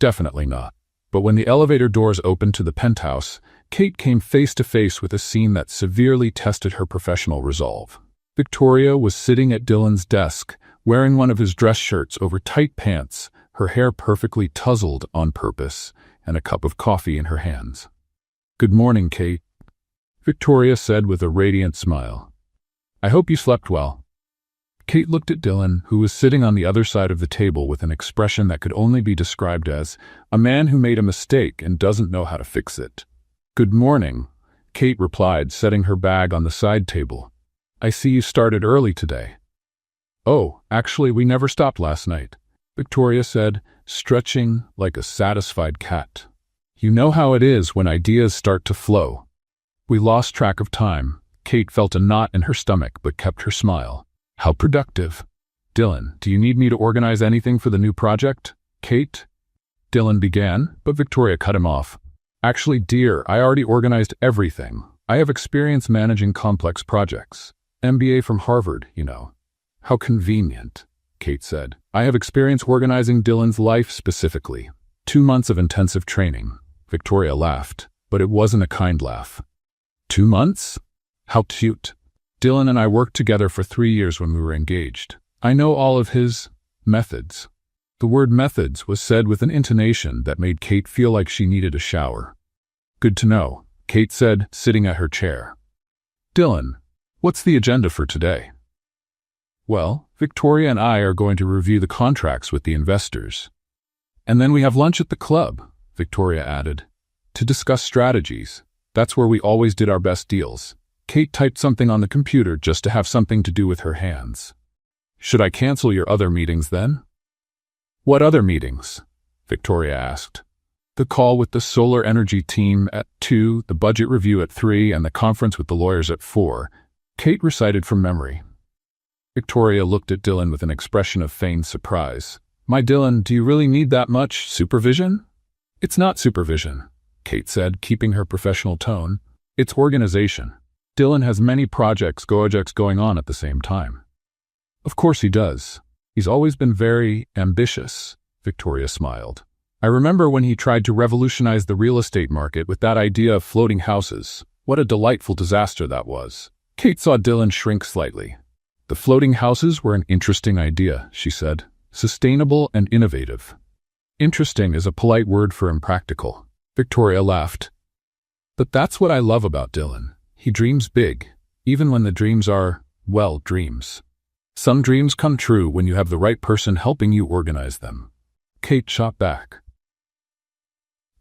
Definitely not. But when the elevator doors opened to the penthouse, Kate came face to face with a scene that severely tested her professional resolve. Victoria was sitting at Dylan's desk, wearing one of his dress shirts over tight pants, her hair perfectly tousled on purpose, and a cup of coffee in her hands. "Good morning, Kate," Victoria said with a radiant smile. "I hope you slept well." Kate looked at Dylan, who was sitting on the other side of the table with an expression that could only be described as a man who made a mistake and doesn't know how to fix it. "Good morning," Kate replied, setting her bag on the side table. "I see you started early today." "Oh, actually, we never stopped last night," Victoria said, stretching like a satisfied cat. "You know how it is when ideas start to flow." We lost track of time. Kate felt a knot in her stomach but kept her smile. "How productive." "Dylan, do you need me to organize anything for the new project?" Kate? Dylan began, but Victoria cut him off. "Actually, dear, I already organized everything. I have experience managing complex projects. MBA from Harvard, you know." "How convenient," Kate said. "I have experience organizing Dylan's life specifically. 2 months of intensive training." Victoria laughed, but it wasn't a kind laugh. 2 months? How cute. Dylan and I worked together for 3 years when we were engaged. I know all of his methods. The word methods was said with an intonation that made Kate feel like she needed a shower. "Good to know," Kate said, sitting at her chair. "Dylan, what's the agenda for today?" "Well, Victoria and I are going to review the contracts with the investors. And then we have lunch at the club," Victoria added, "to discuss strategies. That's where we always did our best deals." Kate typed something on the computer just to have something to do with her hands. "Should I cancel your other meetings then?" "What other meetings?" Victoria asked. "The call with the solar energy team at 2, the budget review at 3, and the conference with the lawyers at 4, Kate recited from memory. Victoria looked at Dylan with an expression of feigned surprise. "My Dylan, do you really need that much supervision?" "It's not supervision," Kate said, keeping her professional tone. "It's organization. Dylan has many projects going on at the same time." "Of course he does. He's always been very ambitious," Victoria smiled. "I remember when he tried to revolutionize the real estate market with that idea of floating houses. What a delightful disaster that was." Kate saw Dylan shrink slightly. "The floating houses were an interesting idea," she said. "Sustainable and innovative." "Interesting is a polite word for impractical." Victoria laughed. "But that's what I love about Dylan. He dreams big, even when the dreams are, well, dreams. Some dreams come true when you have the right person helping you organize them." Kate shot back.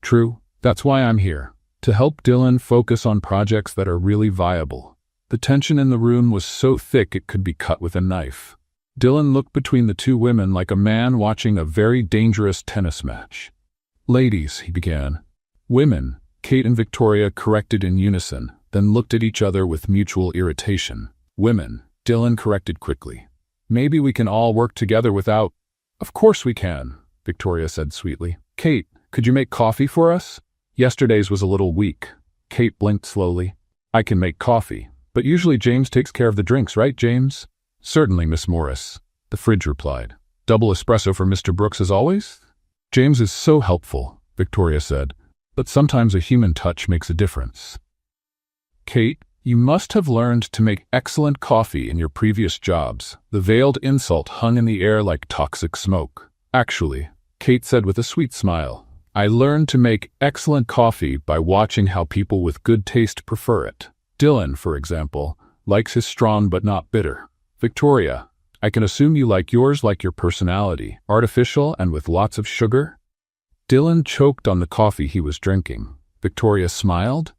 "True, that's why I'm here, to help Dylan focus on projects that are really viable." The tension in the room was so thick it could be cut with a knife. Dylan looked between the two women like a man watching a very dangerous tennis match. "Ladies," he began. "Women," Kate and Victoria corrected in unison, then looked at each other with mutual irritation. "Women," Dylan corrected quickly. "Maybe we can all work together without—" "Of course we can," Victoria said sweetly. "Kate, could you make coffee for us?" "Yesterday's was a little weak." Kate blinked slowly. "I can make coffee, but usually James takes care of the drinks, right, James?" "Certainly, Miss Morris," the fridge replied. "Double espresso for Mr. Brooks as always?" "James is so helpful," Victoria said, "but sometimes a human touch makes a difference." "Kate, you must have learned to make excellent coffee in your previous jobs." The veiled insult hung in the air like toxic smoke. "Actually," Kate said with a sweet smile, "I learned to make excellent coffee by watching how people with good taste prefer it. Dylan, for example, likes his strong but not bitter. Victoria, I can assume you like yours like your personality, artificial and with lots of sugar?" Dylan choked on the coffee he was drinking. Victoria smiled,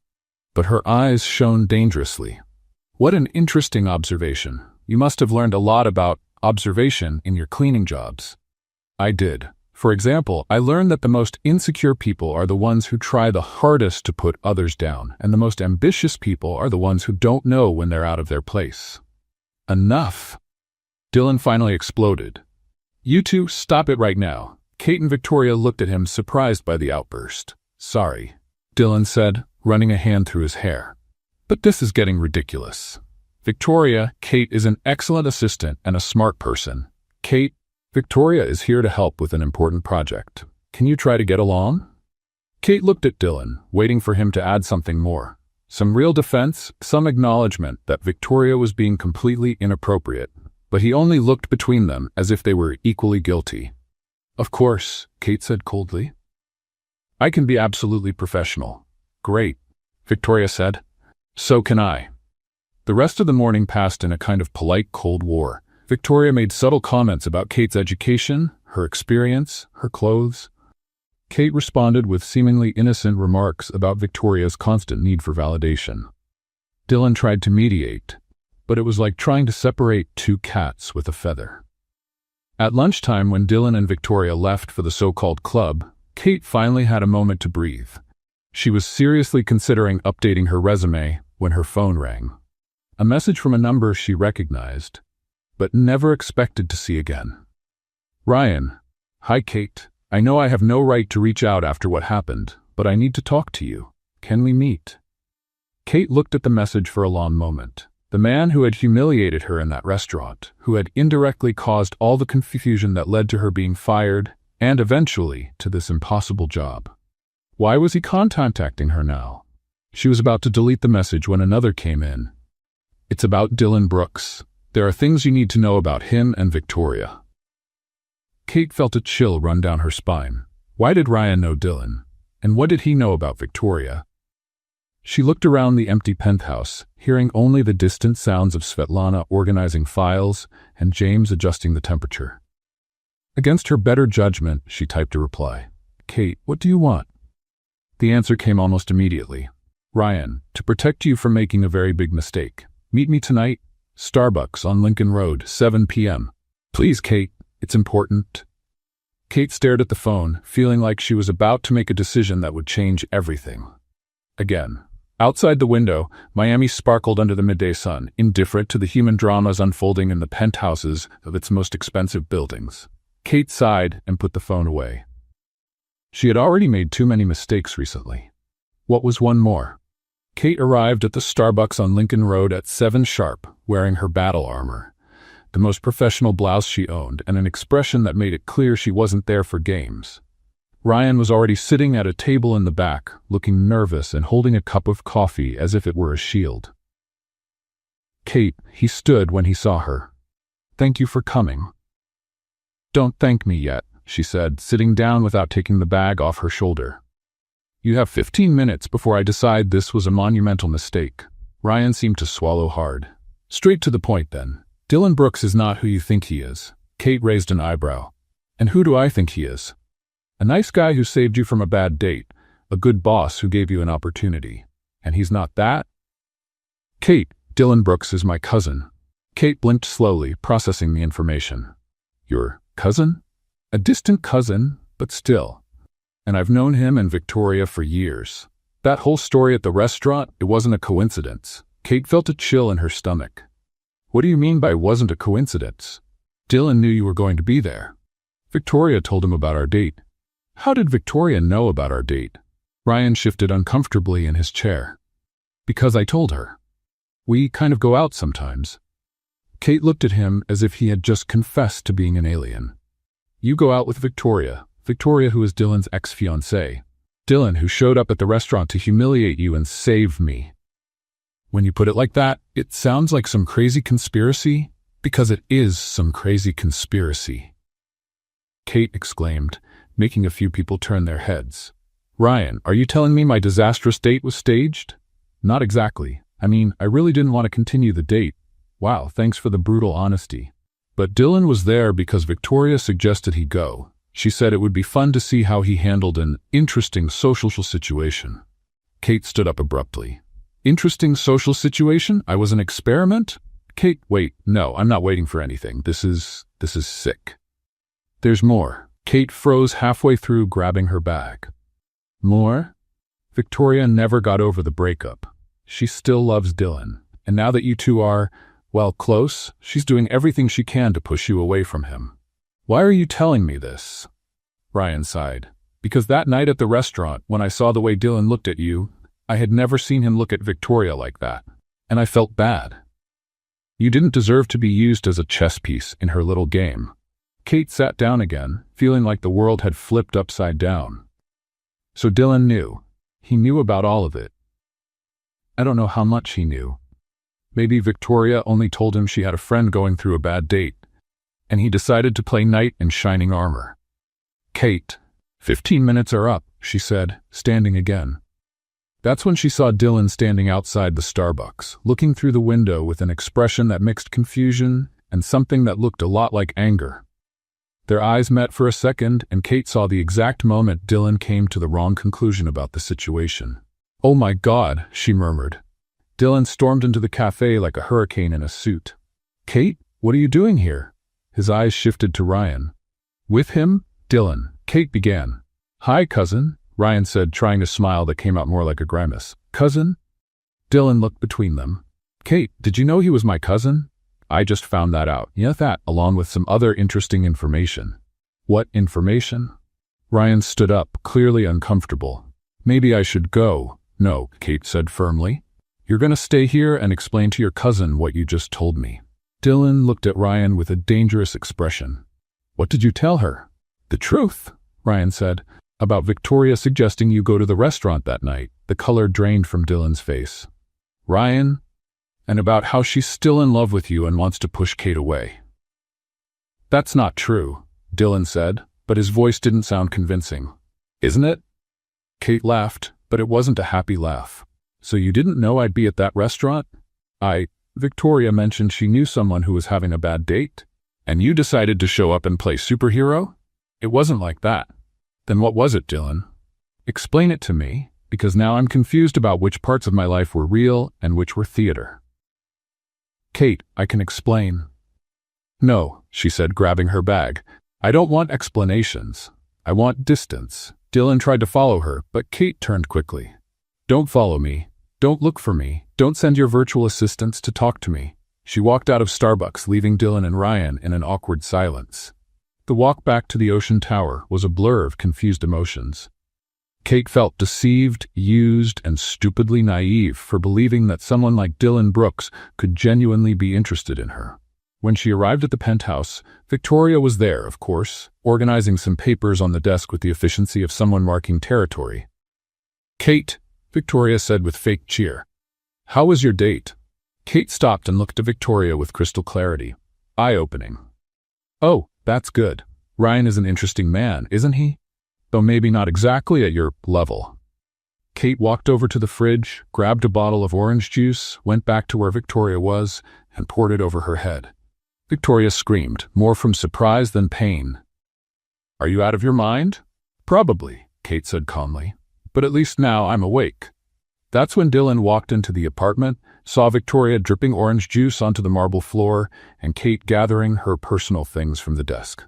but her eyes shone dangerously. "What an interesting observation. You must have learned a lot about observation in your cleaning jobs." "I did. For example, I learned that the most insecure people are the ones who try the hardest to put others down, and the most ambitious people are the ones who don't know when they're out of their place." "Enough!" Dylan finally exploded. "You two, stop it right now." Kate and Victoria looked at him, surprised by the outburst. "Sorry." Dylan said, running a hand through his hair. But this is getting ridiculous. Victoria, Kate is an excellent assistant and a smart person. Kate, Victoria is here to help with an important project. Can you try to get along? Kate looked at Dylan, waiting for him to add something more. Some real defense, some acknowledgement that Victoria was being completely inappropriate, but he only looked between them as if they were equally guilty. Of course, Kate said coldly. I can be absolutely professional. Great, Victoria said. So can I. The rest of the morning passed in a kind of polite Cold War. Victoria made subtle comments about Kate's education, her experience, her clothes. Kate responded with seemingly innocent remarks about Victoria's constant need for validation. Dylan tried to mediate, but it was like trying to separate two cats with a feather. At lunchtime, when Dylan and Victoria left for the so-called club, Kate finally had a moment to breathe. She was seriously considering updating her resume when her phone rang. A message from a number she recognized, but never expected to see again. Ryan. Hi, Kate. I know I have no right to reach out after what happened, but I need to talk to you. Can we meet? Kate looked at the message for a long moment. The man who had humiliated her in that restaurant, who had indirectly caused all the confusion that led to her being fired, and eventually to this impossible job. Why was he contacting her now? She was about to delete the message when another came in. It's about Dylan Brooks. There are things you need to know about him and Victoria. Kate felt a chill run down her spine. Why did Ryan know Dylan? And what did he know about Victoria? She looked around the empty penthouse, hearing only the distant sounds of Svetlana organizing files and James adjusting the temperature. Against her better judgment, she typed a reply. Kate, what do you want? The answer came almost immediately. Ryan, to protect you from making a very big mistake. Meet me tonight, Starbucks on Lincoln Road, 7 p.m. Please, Kate, it's important. Kate stared at the phone, feeling like she was about to make a decision that would change everything. Again. Outside the window, Miami sparkled under the midday sun, indifferent to the human dramas unfolding in the penthouses of its most expensive buildings. Kate sighed and put the phone away. She had already made too many mistakes recently. What was one more? Kate arrived at the Starbucks on Lincoln Road at 7 sharp, wearing her battle armor, the most professional blouse she owned, and an expression that made it clear she wasn't there for games. Ryan was already sitting at a table in the back, looking nervous and holding a cup of coffee as if it were a shield. Kate, he stood when he saw her. Thank you for coming. Don't thank me yet, she said, sitting down without taking the bag off her shoulder. You have 15 minutes before I decide this was a monumental mistake. Ryan seemed to swallow hard. Straight to the point, then. Dylan Brooks is not who you think he is. Kate raised an eyebrow. And who do I think he is? A nice guy who saved you from a bad date. A good boss who gave you an opportunity. And he's not that? Kate, Dylan Brooks is my cousin. Kate blinked slowly, processing the information. Your cousin? A distant cousin, but still. And I've known him and Victoria for years. That whole story at the restaurant, it wasn't a coincidence. Kate felt a chill in her stomach. What do you mean by wasn't a coincidence? Dylan knew you were going to be there. Victoria told him about our date. How did Victoria know about our date? Ryan shifted uncomfortably in his chair. Because I told her. We kind of go out sometimes. Kate looked at him as if he had just confessed to being an alien. You go out with Victoria. Victoria, who is Dylan's ex-fiancée. Dylan, who showed up at the restaurant to humiliate you and save me. When you put it like that, it sounds like some crazy conspiracy, because it is some crazy conspiracy. Kate exclaimed, making a few people turn their heads. Ryan, are you telling me my disastrous date was staged? Not exactly. I mean, I really didn't want to continue the date. Wow, thanks for the brutal honesty. But Dylan was there because Victoria suggested he go. She said it would be fun to see how he handled an interesting social situation. Kate stood up abruptly. Interesting social situation? I was an experiment? Kate, wait, no, I'm not waiting for anything. This is sick. There's more. Kate froze halfway through grabbing her bag. More? Victoria never got over the breakup. She still loves Dylan. And now that you two are, well, close, she's doing everything she can to push you away from him. Why are you telling me this? Ryan sighed. Because that night at the restaurant, when I saw the way Dylan looked at you, I had never seen him look at Victoria like that. And I felt bad. You didn't deserve to be used as a chess piece in her little game. Kate sat down again, feeling like the world had flipped upside down. So Dylan knew. He knew about all of it. I don't know how much he knew. Maybe Victoria only told him she had a friend going through a bad date, and he decided to play knight in shining armor. Kate, 15 minutes are up, she said, standing again. That's when she saw Dylan standing outside the Starbucks, looking through the window with an expression that mixed confusion and something that looked a lot like anger. Their eyes met for a second, and Kate saw the exact moment Dylan came to the wrong conclusion about the situation. "Oh my God," she murmured. Dylan stormed into the cafe like a hurricane in a suit. "Kate, what are you doing here?" His eyes shifted to Ryan. "With him, Dylan," Kate began. "Hi, cousin," Ryan said, trying to smile that came out more like a grimace. "Cousin?" Dylan looked between them. "Kate, did you know he was my cousin?" "I just found that out." "Yeah, that, along with some other interesting information." "What information?" Ryan stood up, clearly uncomfortable. "Maybe I should go." "No," Kate said firmly. "You're going to stay here and explain to your cousin what you just told me." Dylan looked at Ryan with a dangerous expression. "What did you tell her?" "The truth," Ryan said. "About Victoria suggesting you go to the restaurant that night." The color drained from Dylan's face. "Ryan, and about how she's still in love with you and wants to push Kate away." "That's not true," Dylan said, but his voice didn't sound convincing. "Isn't it?" Kate laughed, but it wasn't a happy laugh. "So you didn't know I'd be at that restaurant?" Victoria mentioned she knew someone who was having a bad date, and you decided to show up and play superhero? It wasn't like that." "Then what was it, Dylan?" "Explain it to me, because now I'm confused about which parts of my life were real and which were theater." "Kate, I can explain." "No," she said, grabbing her bag. "I don't want explanations. I want distance." Dylan tried to follow her, but Kate turned quickly. "Don't follow me. Don't look for me. Don't send your virtual assistants to talk to me." She walked out of Starbucks, leaving Dylan and Ryan in an awkward silence. The walk back to the Ocean Tower was a blur of confused emotions. Kate felt deceived, used, and stupidly naive for believing that someone like Dylan Brooks could genuinely be interested in her. When she arrived at the penthouse, Victoria was there, of course, organizing some papers on the desk with the efficiency of someone marking territory. "Kate," Victoria said with fake cheer. "How was your date?" Kate stopped and looked at Victoria with crystal clarity. Eye-opening. "Oh, that's good. Ryan is an interesting man, isn't he? Though maybe not exactly at your level." Kate walked over to the fridge, grabbed a bottle of orange juice, went back to where Victoria was, and poured it over her head. Victoria screamed, more from surprise than pain. "Are you out of your mind?" "Probably," Kate said calmly. "But at least now I'm awake." That's when Dylan walked into the apartment, saw Victoria dripping orange juice onto the marble floor, and Kate gathering her personal things from the desk.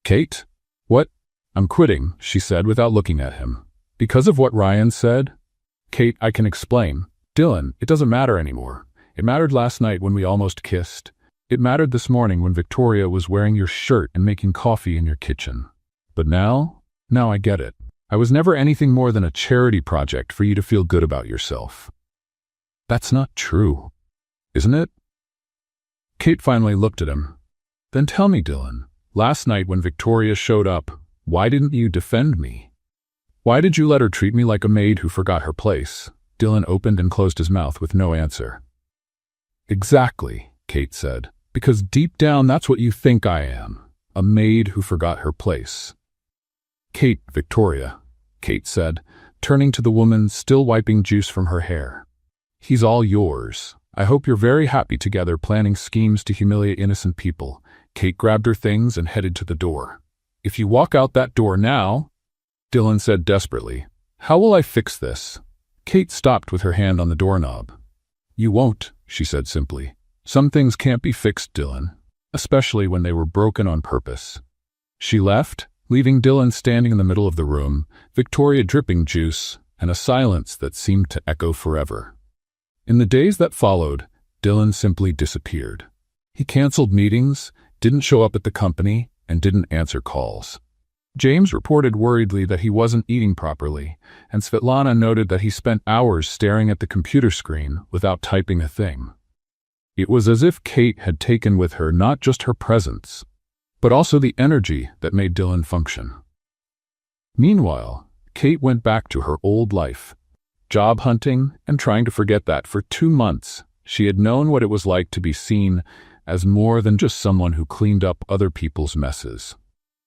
"Kate? What?" "I'm quitting," she said without looking at him. "Because of what Ryan said?" "Kate, I can explain." "Dylan, it doesn't matter anymore. It mattered last night when we almost kissed. It mattered this morning when Victoria was wearing your shirt and making coffee in your kitchen. But now I get it. I was never anything more than a charity project for you to feel good about yourself." "That's not true, isn't it?" Kate finally looked at him. "Then tell me, Dylan, last night when Victoria showed up, why didn't you defend me? Why did you let her treat me like a maid who forgot her place?" Dylan opened and closed his mouth with no answer. "Exactly," Kate said, "because deep down that's what you think I am, a maid who forgot her place." "Kate, Victoria," Kate said, turning to the woman still wiping juice from her hair. "He's all yours. I hope you're very happy together planning schemes to humiliate innocent people." Kate grabbed her things and headed to the door. "If you walk out that door now," Dylan said desperately, "how will I fix this?" Kate stopped with her hand on the doorknob. "You won't," she said simply. "Some things can't be fixed, Dylan, especially when they were broken on purpose." She left, leaving Dylan standing in the middle of the room, Victoria dripping juice, and a silence that seemed to echo forever. In the days that followed, Dylan simply disappeared. He canceled meetings, didn't show up at the company, and didn't answer calls. James reported worriedly that he wasn't eating properly, and Svetlana noted that he spent hours staring at the computer screen without typing a thing. It was as if Kate had taken with her not just her presence, but also the energy that made Dylan function. Meanwhile, Kate went back to her old life, job hunting and trying to forget that for 2 months she had known what it was like to be seen as more than just someone who cleaned up other people's messes.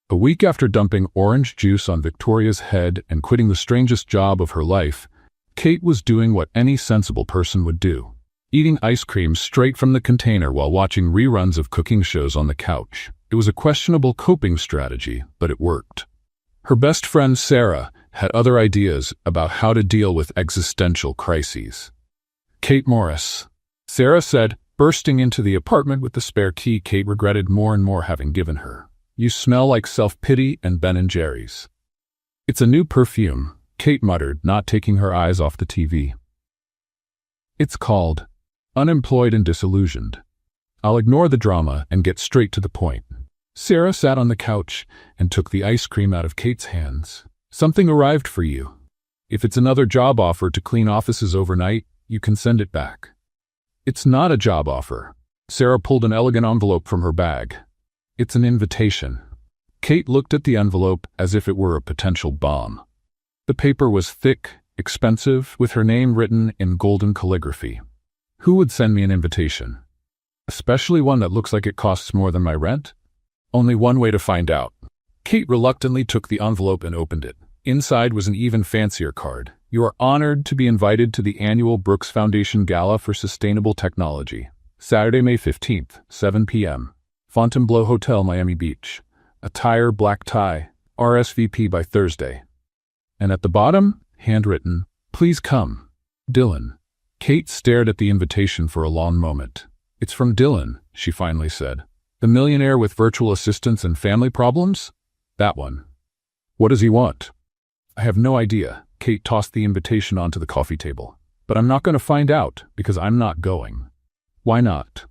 A week after dumping orange juice on Victoria's head and quitting the strangest job of her life, Kate was doing what any sensible person would do, eating ice cream straight from the container while watching reruns of cooking shows on the couch. It was a questionable coping strategy, but it worked. Her best friend Sarah had other ideas about how to deal with existential crises. Kate Morris, Sarah said, bursting into the apartment with the spare key Kate regretted more and more having given her. "You smell like self-pity and Ben & Jerry's." "It's a new perfume," Kate muttered, not taking her eyes off the TV. "It's called Unemployed and Disillusioned. I'll ignore the drama and get straight to the point." Sarah sat on the couch and took the ice cream out of Kate's hands. "Something arrived for you. If it's another job offer to clean offices overnight, you can send it back." "It's not a job offer." Sarah pulled an elegant envelope from her bag. "It's an invitation." Kate looked at the envelope as if it were a potential bomb. The paper was thick, expensive, with her name written in golden calligraphy. "Who would send me an invitation? Especially one that looks like it costs more than my rent?" "Only one way to find out." Kate reluctantly took the envelope and opened it. Inside was an even fancier card. "You are honored to be invited to the annual Brooks Foundation Gala for Sustainable Technology. Saturday, May 15th, 7 p.m. Fontainebleau Hotel, Miami Beach. Attire black tie. RSVP by Thursday." And at the bottom, handwritten, "Please come. Dylan." Kate stared at the invitation for a long moment. "It's from Dylan," she finally said. "The millionaire with virtual assistants and family problems? That one." "What does he want?" "I have no idea." Kate tossed the invitation onto the coffee table. "But I'm not going to find out, because I'm not going." "Why not?"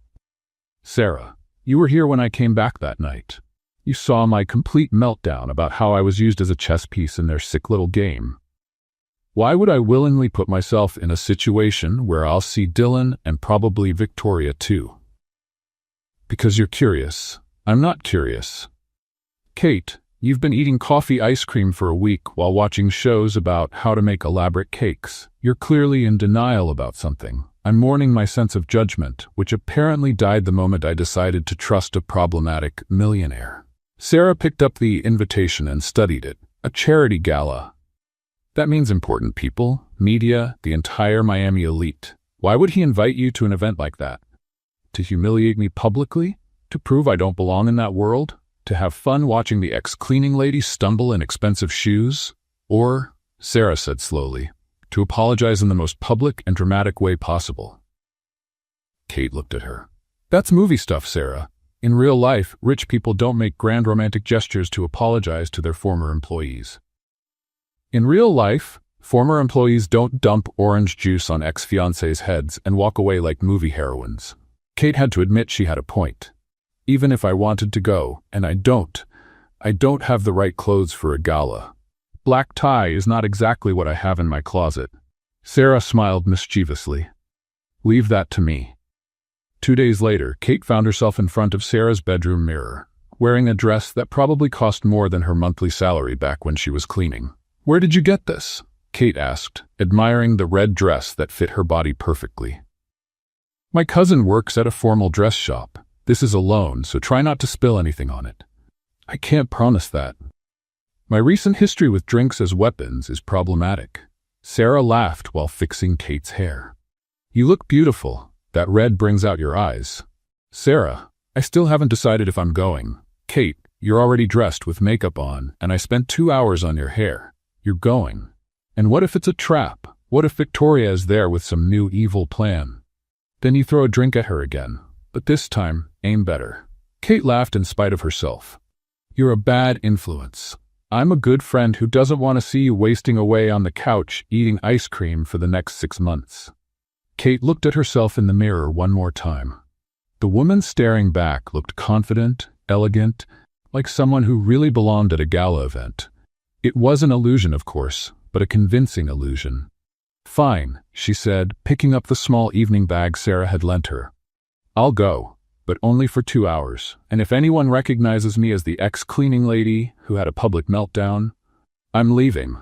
"Sarah, you were here when I came back that night. You saw my complete meltdown about how I was used as a chess piece in their sick little game. Why would I willingly put myself in a situation where I'll see Dylan and probably Victoria too?" "Because you're curious. I'm not curious." "Kate, you've been eating coffee ice cream for a week while watching shows about how to make elaborate cakes. You're clearly in denial about something. I'm mourning my sense of judgment, which apparently died the moment I decided to trust a problematic millionaire." Sarah picked up the invitation and studied it. A charity gala. That means important people, media, the entire Miami elite. Why would he invite you to an event like that? To humiliate me publicly? To prove I don't belong in that world? To have fun watching the ex-cleaning lady stumble in expensive shoes? Or, Sarah said slowly, to apologize in the most public and dramatic way possible. Kate looked at her. "That's movie stuff, Sarah. In real life, rich people don't make grand romantic gestures to apologize to their former employees. In real life, former employees don't dump orange juice on ex-fiancés' heads and walk away like movie heroines." Kate had to admit she had a point. "Even if I wanted to go, and I don't have the right clothes for a gala. Black tie is not exactly what I have in my closet." Sarah smiled mischievously. "Leave that to me." 2 days later, Kate found herself in front of Sarah's bedroom mirror, wearing a dress that probably cost more than her monthly salary back when she was cleaning. "Where did you get this?" Kate asked, admiring the red dress that fit her body perfectly. "My cousin works at a formal dress shop. This is a loan, so try not to spill anything on it." "I can't promise that." "My recent history with drinks as weapons is problematic." Sarah laughed while fixing Kate's hair. "You look beautiful. That red brings out your eyes." "Sarah, I still haven't decided if I'm going." "Kate, you're already dressed with makeup on, and I spent 2 hours on your hair. You're going. And what if it's a trap? What if Victoria is there with some new evil plan?" Then you throw a drink at her again, but this time, aim better. Kate laughed in spite of herself. "You're a bad influence. I'm a good friend who doesn't want to see you wasting away on the couch eating ice cream for the next 6 months." Kate looked at herself in the mirror one more time. The woman staring back looked confident, elegant, like someone who really belonged at a gala event. It was an illusion, of course, but a convincing illusion. "Fine," she said, picking up the small evening bag Sarah had lent her. "I'll go, but only for 2 hours, and if anyone recognizes me as the ex-cleaning lady who had a public meltdown, I'm leaving."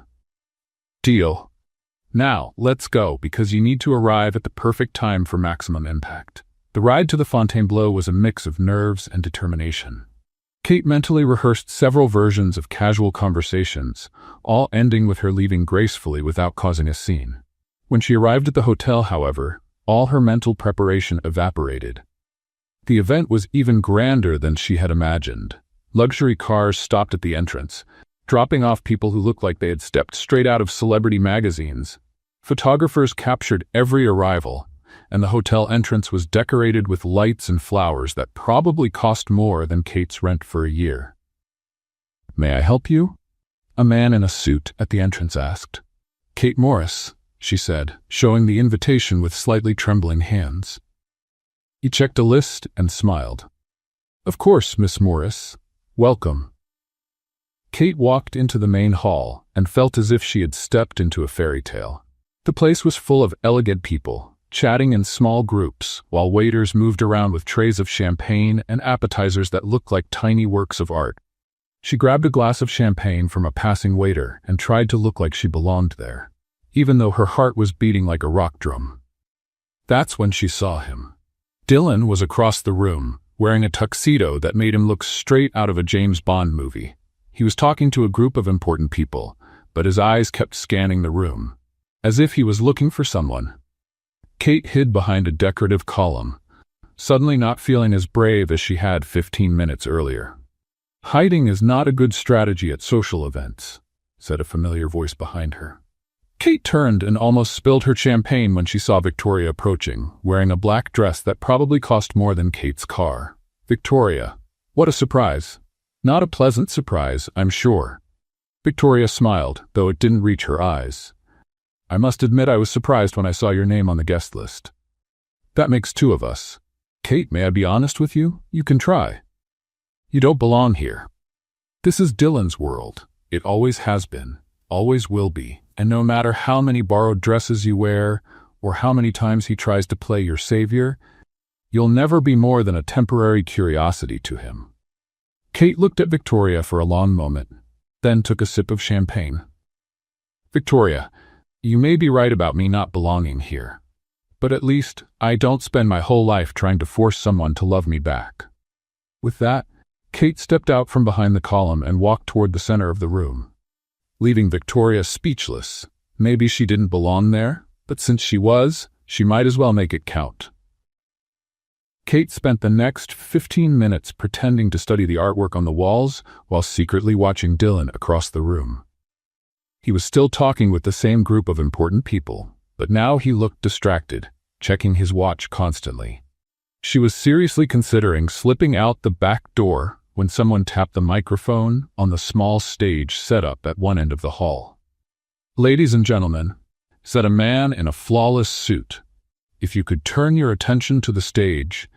"Deal. Now, let's go, because you need to arrive at the perfect time for maximum impact." The ride to the Fontainebleau was a mix of nerves and determination. Kate mentally rehearsed several versions of casual conversations, all ending with her leaving gracefully without causing a scene. When she arrived at the hotel, however, all her mental preparation evaporated. The event was even grander than she had imagined. Luxury cars stopped at the entrance, dropping off people who looked like they had stepped straight out of celebrity magazines. Photographers captured every arrival, and the hotel entrance was decorated with lights and flowers that probably cost more than Kate's rent for a year. "May I help you?" a man in a suit at the entrance asked. "Kate Morris," she said, showing the invitation with slightly trembling hands. He checked a list and smiled. "Of course, Miss Morris. Welcome." Kate walked into the main hall and felt as if she had stepped into a fairy tale. The place was full of elegant people, chatting in small groups, while waiters moved around with trays of champagne and appetizers that looked like tiny works of art. She grabbed a glass of champagne from a passing waiter and tried to look like she belonged there, even though her heart was beating like a rock drum. That's when she saw him. Dylan was across the room, wearing a tuxedo that made him look straight out of a James Bond movie. He was talking to a group of important people, but his eyes kept scanning the room, as if he was looking for someone. Kate hid behind a decorative column, suddenly not feeling as brave as she had 15 minutes earlier. "Hiding is not a good strategy at social events," said a familiar voice behind her. Kate turned and almost spilled her champagne when she saw Victoria approaching, wearing a black dress that probably cost more than Kate's car. Victoria. What a surprise. Not a pleasant surprise, I'm sure. Victoria smiled, though it didn't reach her eyes. "I must admit I was surprised when I saw your name on the guest list." "That makes 2 of us. Kate, may I be honest with you? You can try. You don't belong here. This is Dylan's world. It always has been, always will be, and no matter how many borrowed dresses you wear, or how many times he tries to play your savior, you'll never be more than a temporary curiosity to him." Kate looked at Victoria for a long moment, then took a sip of champagne. "Victoria, you may be right about me not belonging here, but at least I don't spend my whole life trying to force someone to love me back." With that, Kate stepped out from behind the column and walked toward the center of the room, leaving Victoria speechless. Maybe she didn't belong there, but since she was, she might as well make it count. Kate spent the next 15 minutes pretending to study the artwork on the walls while secretly watching Dylan across the room. He was still talking with the same group of important people, but now he looked distracted, checking his watch constantly. She was seriously considering slipping out the back door when someone tapped the microphone on the small stage set up at one end of the hall. "Ladies and gentlemen," said a man in a flawless suit, "if you could turn your attention to the stage,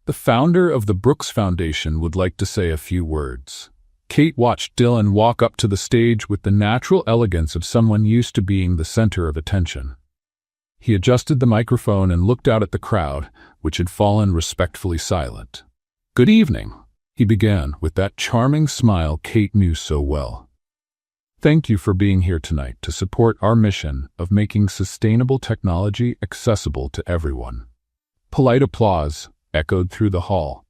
the founder of the Brooks Foundation would like to say a few words." Kate watched Dylan walk up to the stage with the natural elegance of someone used to being the center of attention. He adjusted the microphone and looked out at the crowd, which had fallen respectfully silent. "Good evening," he began with that charming smile Kate knew so well. "Thank you for being here tonight to support our mission of making sustainable technology accessible to everyone." Polite applause echoed through the hall.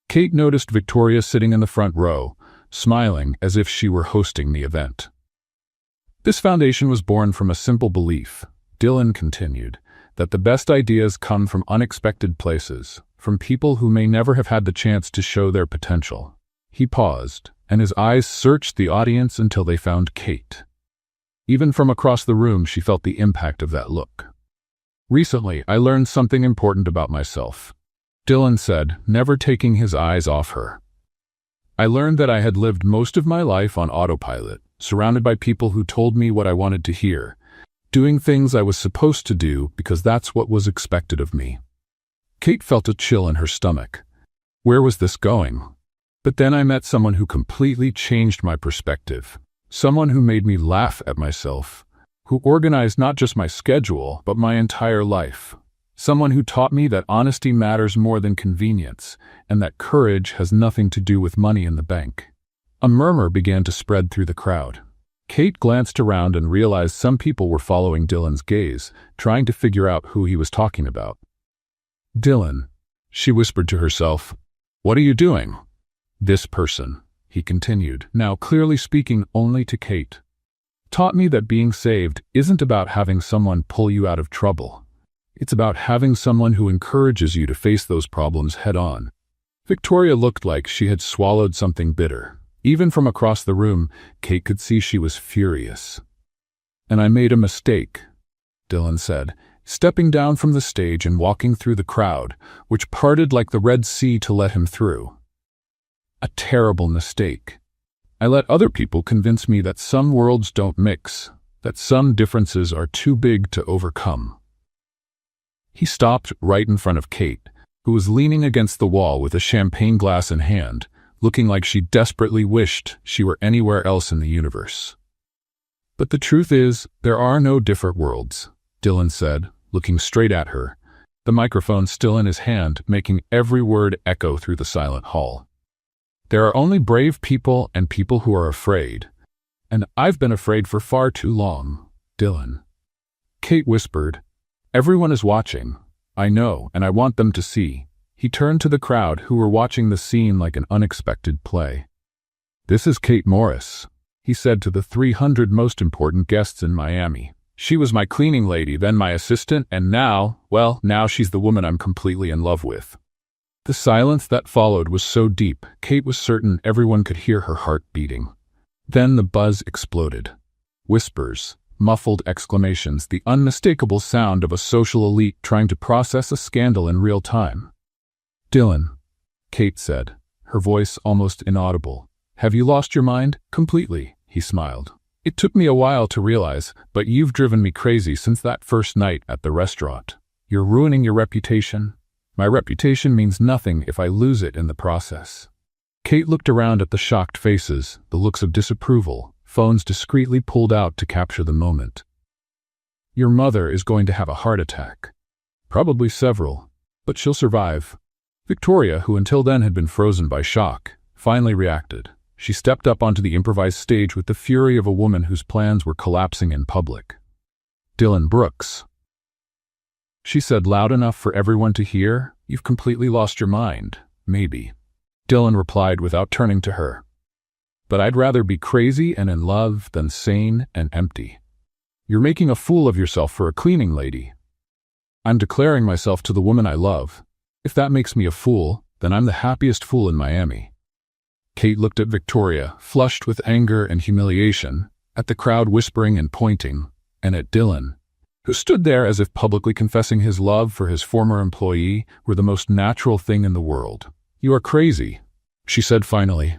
Kate noticed Victoria sitting in the front row, smiling as if she were hosting the event. "This foundation was born from a simple belief," Dylan continued, "that the best ideas come from unexpected places, from people who may never have had the chance to show their potential." He paused, and his eyes searched the audience until they found Kate. Even from across the room, she felt the impact of that look. "Recently, I learned something important about myself," Dylan said, never taking his eyes off her. "I learned that I had lived most of my life on autopilot, surrounded by people who told me what I wanted to hear, doing things I was supposed to do because that's what was expected of me." Kate felt a chill in her stomach. Where was this going? But then I met someone who completely changed my perspective. Someone who made me laugh at myself, who organized not just my schedule, but my entire life. Someone who taught me that honesty matters more than convenience, and that courage has nothing to do with money in the bank. A murmur began to spread through the crowd. Kate glanced around and realized some people were following Dylan's gaze, trying to figure out who he was talking about. "Dylan," she whispered to herself. "What are you doing?" "This person," he continued, now clearly speaking only to Kate, "taught me that being saved isn't about having someone pull you out of trouble. It's about having someone who encourages you to face those problems head-on." Victoria looked like she had swallowed something bitter. Even from across the room, Kate could see she was furious. "And I made a mistake," Dylan said, stepping down from the stage and walking through the crowd, which parted like the Red Sea to let him through. "A terrible mistake. I let other people convince me that some worlds don't mix, that some differences are too big to overcome." He stopped right in front of Kate, who was leaning against the wall with a champagne glass in hand, looking like she desperately wished she were anywhere else in the universe. "But the truth is, there are no different worlds," Dylan said, looking straight at her, the microphone still in his hand, making every word echo through the silent hall. "There are only brave people and people who are afraid. And I've been afraid for far too long, Dylan." Kate whispered, "Everyone is watching. I know, and I want them to see." He turned to the crowd who were watching the scene like an unexpected play. "This is Kate Morris," he said to the 300 most important guests in Miami. "She was my cleaning lady, then my assistant, and now she's the woman I'm completely in love with." The silence that followed was so deep, Kate was certain everyone could hear her heart beating. Then the buzz exploded. Whispers, muffled exclamations, the unmistakable sound of a social elite trying to process a scandal in real time. "Dylan," Kate said, her voice almost inaudible. "Have you lost your mind?" "Completely," he smiled. "It took me a while to realize, but you've driven me crazy since that first night at the restaurant. You're ruining your reputation. My reputation means nothing if I lose it in the process." Kate looked around at the shocked faces, the looks of disapproval, phones discreetly pulled out to capture the moment. "Your mother is going to have a heart attack. Probably several, but she'll survive." Victoria, who until then had been frozen by shock, finally reacted. She stepped up onto the improvised stage with the fury of a woman whose plans were collapsing in public. "Dylan Brooks," she said loud enough for everyone to hear, "you've completely lost your mind, maybe." Dylan replied without turning to her. "But I'd rather be crazy and in love than sane and empty. You're making a fool of yourself for a cleaning lady." "I'm declaring myself to the woman I love. If that makes me a fool, then I'm the happiest fool in Miami." Kate looked at Victoria, flushed with anger and humiliation, at the crowd whispering and pointing, and at Dylan, who stood there as if publicly confessing his love for his former employee were the most natural thing in the world. "You are crazy," she said finally.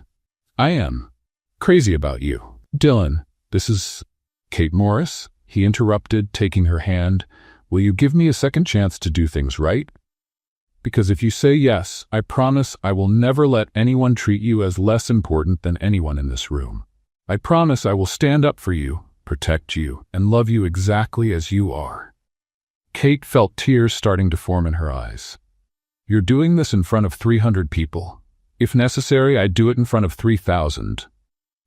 "I am crazy about you." "Dylan, this is Kate Morris," he interrupted, taking her hand. "Will you give me a second chance to do things right? Because if you say yes, I promise I will never let anyone treat you as less important than anyone in this room. I promise I will stand up for you, protect you, and love you exactly as you are." Kate felt tears starting to form in her eyes. "You're doing this in front of 300 people. If necessary, I'd do it in front of 3,000.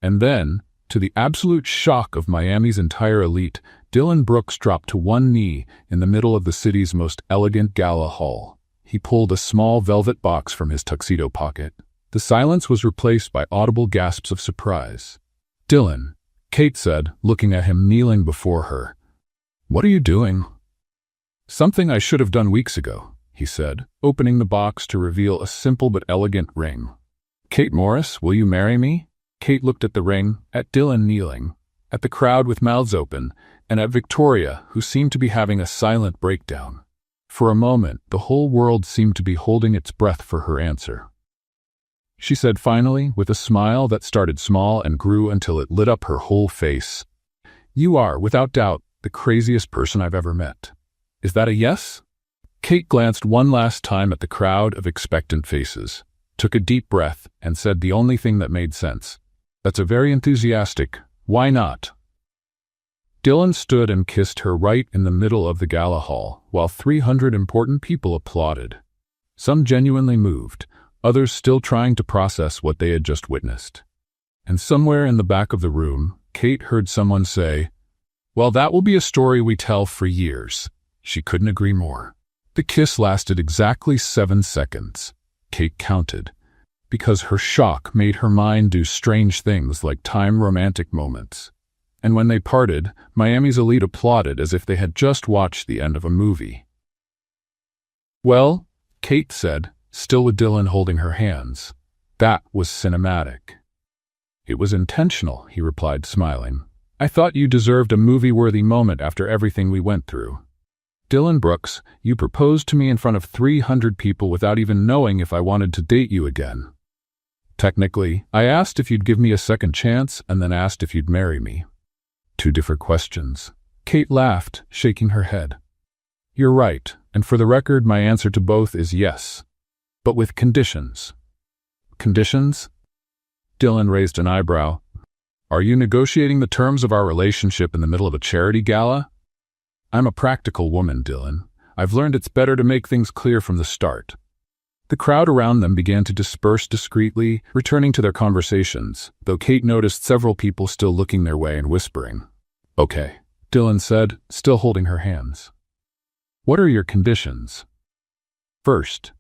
And then, to the absolute shock of Miami's entire elite, Dylan Brooks dropped to one knee in the middle of the city's most elegant gala hall. He pulled a small velvet box from his tuxedo pocket. The silence was replaced by audible gasps of surprise. "Dylan," Kate said, looking at him kneeling before her. "What are you doing?" "Something I should have done weeks ago," he said, opening the box to reveal a simple but elegant ring. "Kate Morris, will you marry me?" Kate looked at the ring, at Dylan kneeling, at the crowd with mouths open, and at Victoria, who seemed to be having a silent breakdown. For a moment, the whole world seemed to be holding its breath for her answer. She said finally, with a smile that started small and grew until it lit up her whole face, "You are, without doubt, the craziest person I've ever met. Is that a yes?" Kate glanced one last time at the crowd of expectant faces. took a deep breath, and said the only thing that made sense. "That's a very enthusiastic. Why not?" Dylan stood and kissed her right in the middle of the gala hall, while 300 important people applauded. Some genuinely moved, others still trying to process what they had just witnessed. And somewhere in the back of the room, Kate heard someone say, "Well, that will be a story we tell for years." She couldn't agree more. The kiss lasted exactly 7 seconds. Kate counted, because her shock made her mind do strange things like time romantic moments. And when they parted, Miami's elite applauded as if they had just watched the end of a movie. "Well," Kate said, still with Dylan holding her hands, "that was cinematic." "It was intentional," he replied, smiling. "I thought you deserved a movie-worthy moment after everything we went through." "Dylan Brooks, you proposed to me in front of 300 people without even knowing if I wanted to date you again. Technically, I asked if you'd give me a second chance and then asked if you'd marry me. 2 different questions." Kate laughed, shaking her head. "You're right, and for the record, my answer to both is yes. But with conditions." "Conditions?" Dylan raised an eyebrow. "Are you negotiating the terms of our relationship in the middle of a charity gala?" "I'm a practical woman, Dylan. I've learned it's better to make things clear from the start." The crowd around them began to disperse discreetly, returning to their conversations, though Kate noticed several people still looking their way and whispering. "Okay," Dylan said, still holding her hands. "What are your conditions?" "First,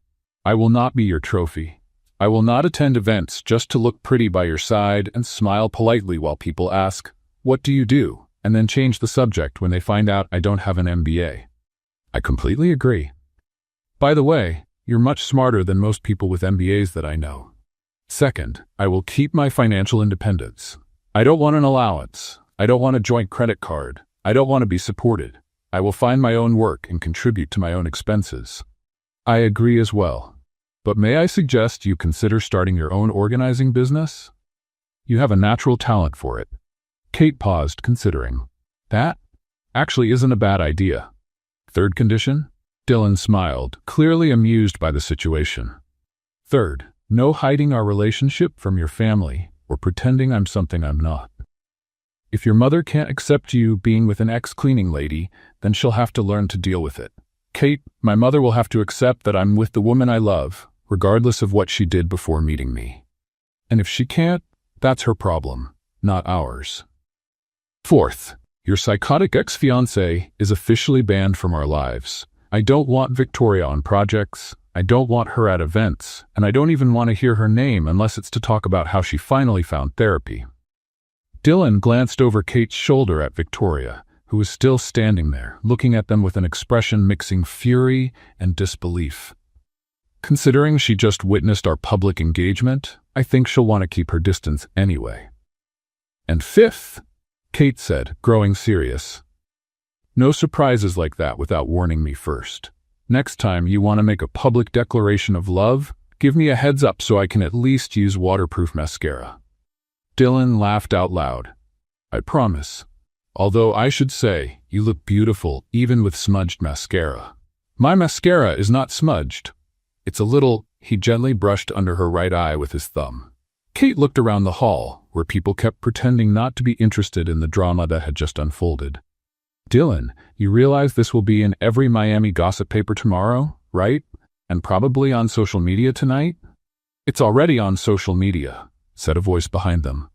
I will not be your trophy. I will not attend events just to look pretty by your side and smile politely while people ask, 'What do you do?' and then change the subject when they find out I don't have an MBA. "I completely agree. By the way, you're much smarter than most people with MBAs that I know. Second, I will keep my financial independence. I don't want an allowance. I don't want a joint credit card. I don't want to be supported. I will find my own work and contribute to my own expenses." "I agree as well. But may I suggest you consider starting your own organizing business? You have a natural talent for it." Kate paused, considering. "That actually isn't a bad idea." "Third condition?" Dylan smiled, clearly amused by the situation. "Third, no hiding our relationship from your family or pretending I'm something I'm not. If your mother can't accept you being with an ex-cleaning lady, then she'll have to learn to deal with it. Kate, my mother will have to accept that I'm with the woman I love, regardless of what she did before meeting me. And if she can't, that's her problem, not ours. Fourth, your psychotic ex-fiancé is officially banned from our lives. I don't want Victoria on projects, I don't want her at events, and I don't even want to hear her name unless it's to talk about how she finally found therapy." Dylan glanced over Kate's shoulder at Victoria, who was still standing there, looking at them with an expression mixing fury and disbelief. "Considering she just witnessed our public engagement, I think she'll want to keep her distance anyway." "And fifth," Kate said, growing serious, "no surprises like that without warning me first. Next time you want to make a public declaration of love, give me a heads up so I can at least use waterproof mascara." Dylan laughed out loud. "I promise. Although I should say, you look beautiful even with smudged mascara." "My mascara is not smudged. It's a little," he gently brushed under her right eye with his thumb. Kate looked around the hall, where people kept pretending not to be interested in the drama that had just unfolded. "Dylan, you realize this will be in every Miami gossip paper tomorrow, right? And probably on social media tonight?" "It's already on social media," said a voice behind them.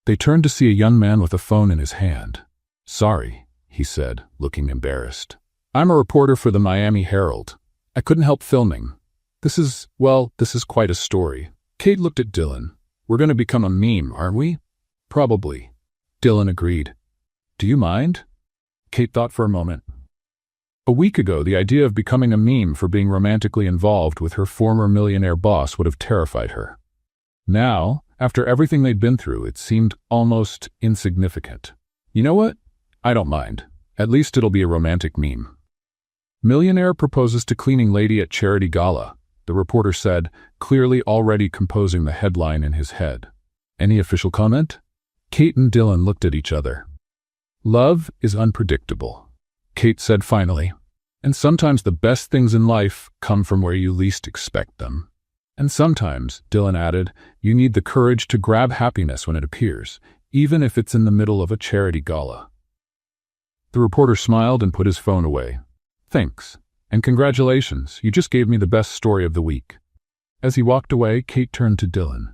They turned to see a young man with a phone in his hand. "Sorry," he said, looking embarrassed. "I'm a reporter for the Miami Herald. I couldn't help filming. This is quite a story." Kate looked at Dylan. "We're going to become a meme, aren't we?" "Probably," Dylan agreed. "Do you mind?" Kate thought for a moment. A week ago, the idea of becoming a meme for being romantically involved with her former millionaire boss would have terrified her. Now, after everything they'd been through, it seemed almost insignificant. "You know what? I don't mind. At least it'll be a romantic meme." "Millionaire proposes to cleaning lady at charity gala," the reporter said, clearly already composing the headline in his head. "Any official comment?" Kate and Dylan looked at each other. "Love is unpredictable," Kate said finally, "and sometimes the best things in life come from where you least expect them." And sometimes, Dylan added, you need the courage to grab happiness when it appears, even if it's in the middle of a charity gala. The reporter smiled and put his phone away. Thanks. And congratulations, you just gave me the best story of the week. As he walked away, Kate turned to Dylan.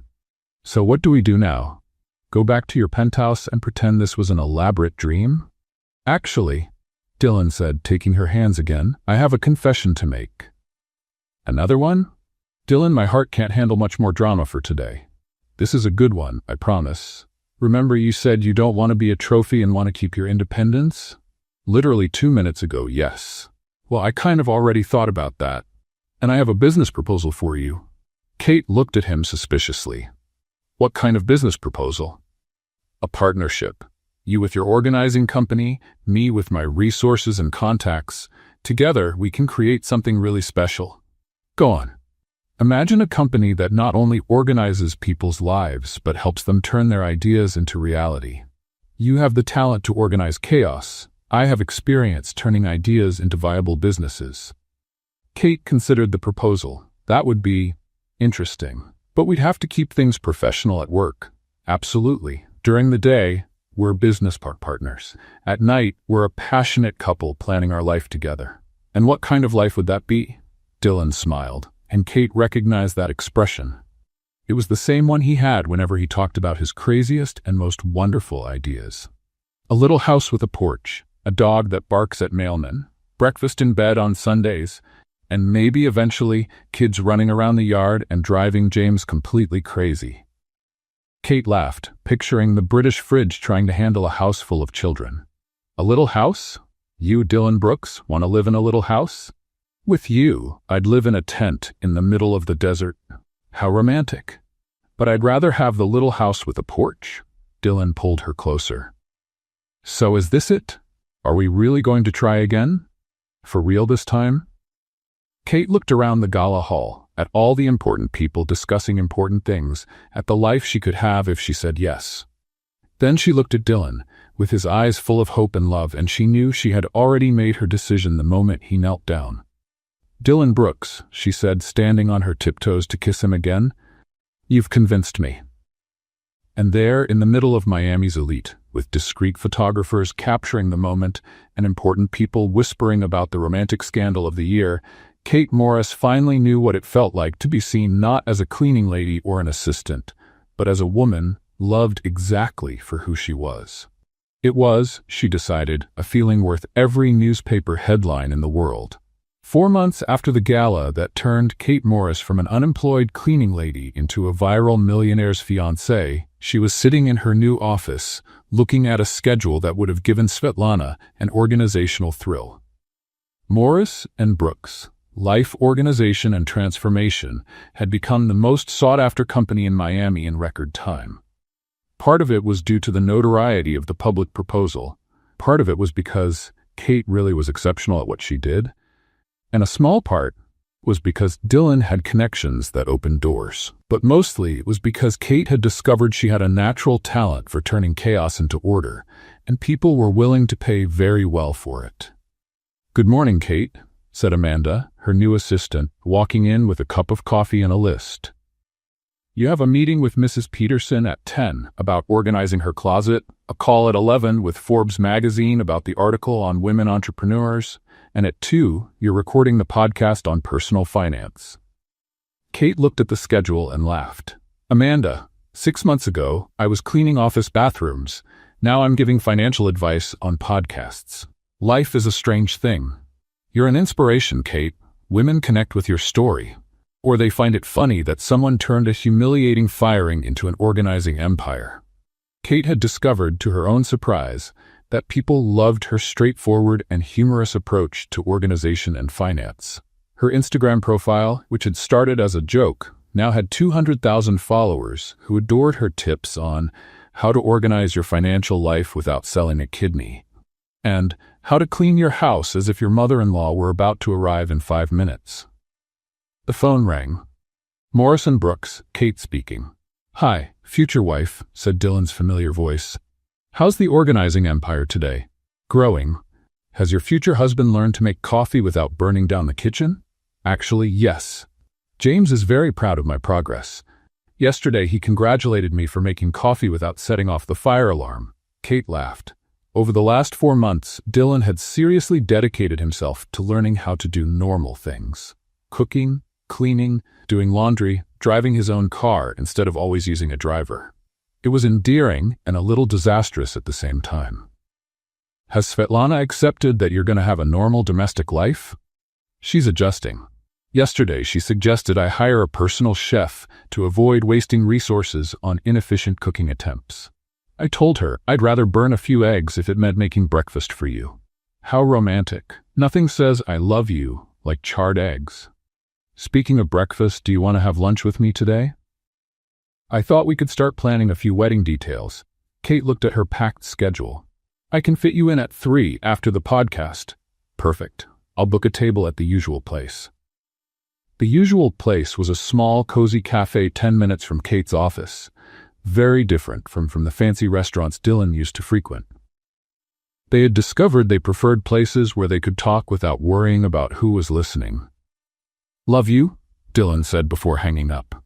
So what do we do now? Go back to your penthouse and pretend this was an elaborate dream? Actually, Dylan said, taking her hands again, I have a confession to make. Another one? Dylan, my heart can't handle much more drama for today. This is a good one, I promise. Remember you said you don't want to be a trophy and want to keep your independence? Literally 2 minutes ago, yes. Well, I kind of already thought about that. And I have a business proposal for you. Kate looked at him suspiciously. What kind of business proposal? A partnership. You with your organizing company, me with my resources and contacts. Together, we can create something really special. Go on. Imagine a company that not only organizes people's lives, but helps them turn their ideas into reality. You have the talent to organize chaos. I have experience turning ideas into viable businesses. Kate considered the proposal. That would be interesting. But we'd have to keep things professional at work. Absolutely. During the day, we're business partners. At night, we're a passionate couple planning our life together. And what kind of life would that be? Dylan smiled, and Kate recognized that expression. It was the same one he had whenever he talked about his craziest and most wonderful ideas. A little house with a porch, a dog that barks at mailmen, breakfast in bed on Sundays, and maybe eventually kids running around the yard and driving James completely crazy. Kate laughed, picturing the British fridge trying to handle a house full of children. A little house? You, Dylan Brooks, want to live in a little house? With you, I'd live in a tent in the middle of the desert. How romantic. But I'd rather have the little house with a porch. Dylan pulled her closer. So is this it? Are we really going to try again? For real this time? Kate looked around the gala hall, at all the important people discussing important things, at the life she could have if she said yes. Then she looked at Dylan, with his eyes full of hope and love, and she knew she had already made her decision the moment he knelt down. Dylan Brooks, she said, standing on her tiptoes to kiss him again, you've convinced me. And there, in the middle of Miami's elite, with discreet photographers capturing the moment and important people whispering about the romantic scandal of the year, Kate Morris finally knew what it felt like to be seen not as a cleaning lady or an assistant, but as a woman loved exactly for who she was. It was, she decided, a feeling worth every newspaper headline in the world. 4 months after the gala that turned Kate Morris from an unemployed cleaning lady into a viral millionaire's fiancée, she was sitting in her new office, looking at a schedule that would have given Svetlana an organizational thrill. Morris and Brooks, Life Organization and Transformation, had become the most sought-after company in Miami in record time. Part of it was due to the notoriety of the public proposal. Part of it was because Kate really was exceptional at what she did. And a small part was because Dylan had connections that opened doors. But mostly it was because Kate had discovered she had a natural talent for turning chaos into order, and people were willing to pay very well for it. "Good morning, Kate," said Amanda, her new assistant, walking in with a cup of coffee and a list. "You have a meeting with Mrs. Peterson at 10 about organizing her closet, a call at 11 with Forbes magazine about the article on women entrepreneurs, and at 2, you're recording the podcast on personal finance." Kate looked at the schedule and laughed. "Amanda, 6 months ago, I was cleaning office bathrooms. Now I'm giving financial advice on podcasts. Life is a strange thing. You're an inspiration, Kate. Women connect with your story. Or they find it funny that someone turned a humiliating firing into an organizing empire." Kate had discovered, to her own surprise, that people loved her straightforward and humorous approach to organization and finance. Her Instagram profile, which had started as a joke, now had 200,000 followers who adored her tips on how to organize your financial life without selling a kidney, and how to clean your house as if your mother-in-law were about to arrive in 5 minutes. The phone rang. Morrison Brooks, Kate speaking. "Hi, future wife," said Dylan's familiar voice. "How's the organizing empire today? Growing? Has your future husband learned to make coffee without burning down the kitchen?" "Actually, yes. James is very proud of my progress. Yesterday, he congratulated me for making coffee without setting off the fire alarm. Kate laughed. Over the last 4 months, Dylan had seriously dedicated himself to learning how to do normal things. Cooking, cleaning, doing laundry, driving his own car instead of always using a driver. It was endearing and a little disastrous at the same time. Has Svetlana accepted that you're going to have a normal domestic life? She's adjusting. Yesterday, she suggested I hire a personal chef to avoid wasting resources on inefficient cooking attempts. I told her I'd rather burn a few eggs if it meant making breakfast for you. How romantic. Nothing says I love you like charred eggs. Speaking of breakfast, do you want to have lunch with me today? I thought we could start planning a few wedding details. Kate looked at her packed schedule. I can fit you in at 3 after the podcast. Perfect. I'll book a table at the usual place. The usual place was a small, cozy cafe 10 minutes from Kate's office, very different from the fancy restaurants Dylan used to frequent. They had discovered they preferred places where they could talk without worrying about who was listening. Love you, Dylan said before hanging up.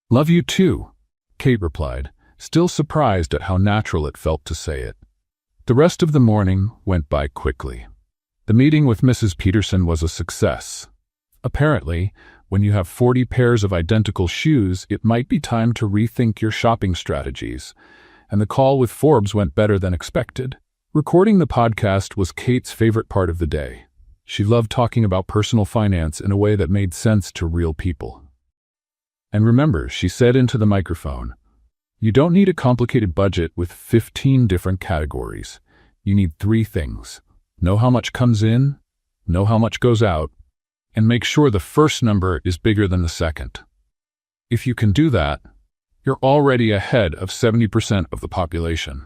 Love you too, Kate replied, still surprised at how natural it felt to say it. The rest of the morning went by quickly. The meeting with Mrs. Peterson was a success. Apparently, when you have 40 pairs of identical shoes, it might be time to rethink your shopping strategies, and the call with Forbes went better than expected. Recording the podcast was Kate's favorite part of the day. She loved talking about personal finance in a way that made sense to real people. And remember, she said into the microphone, you don't need a complicated budget with 15 different categories. You need 3 things. Know how much comes in, know how much goes out, and make sure the first number is bigger than the second. If you can do that, you're already ahead of 70% of the population.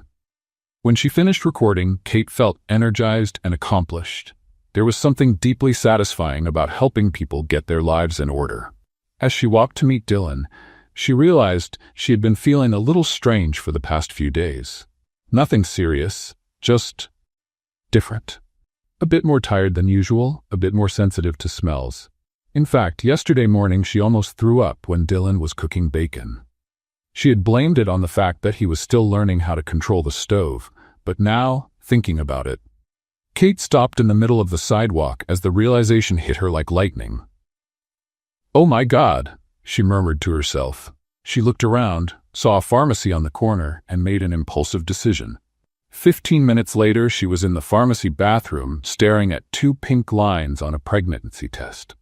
When she finished recording, Kate felt energized and accomplished. There was something deeply satisfying about helping people get their lives in order. As she walked to meet Dylan, she realized she had been feeling a little strange for the past few days. Nothing serious, just different. A bit more tired than usual, a bit more sensitive to smells. In fact, yesterday morning she almost threw up when Dylan was cooking bacon. She had blamed it on the fact that he was still learning how to control the stove, but now, thinking about it, Kate stopped in the middle of the sidewalk as the realization hit her like lightning. Oh my God, she murmured to herself. She looked around, saw a pharmacy on the corner, and made an impulsive decision. 15 minutes later, she was in the pharmacy bathroom, staring at 2 pink lines on a pregnancy test.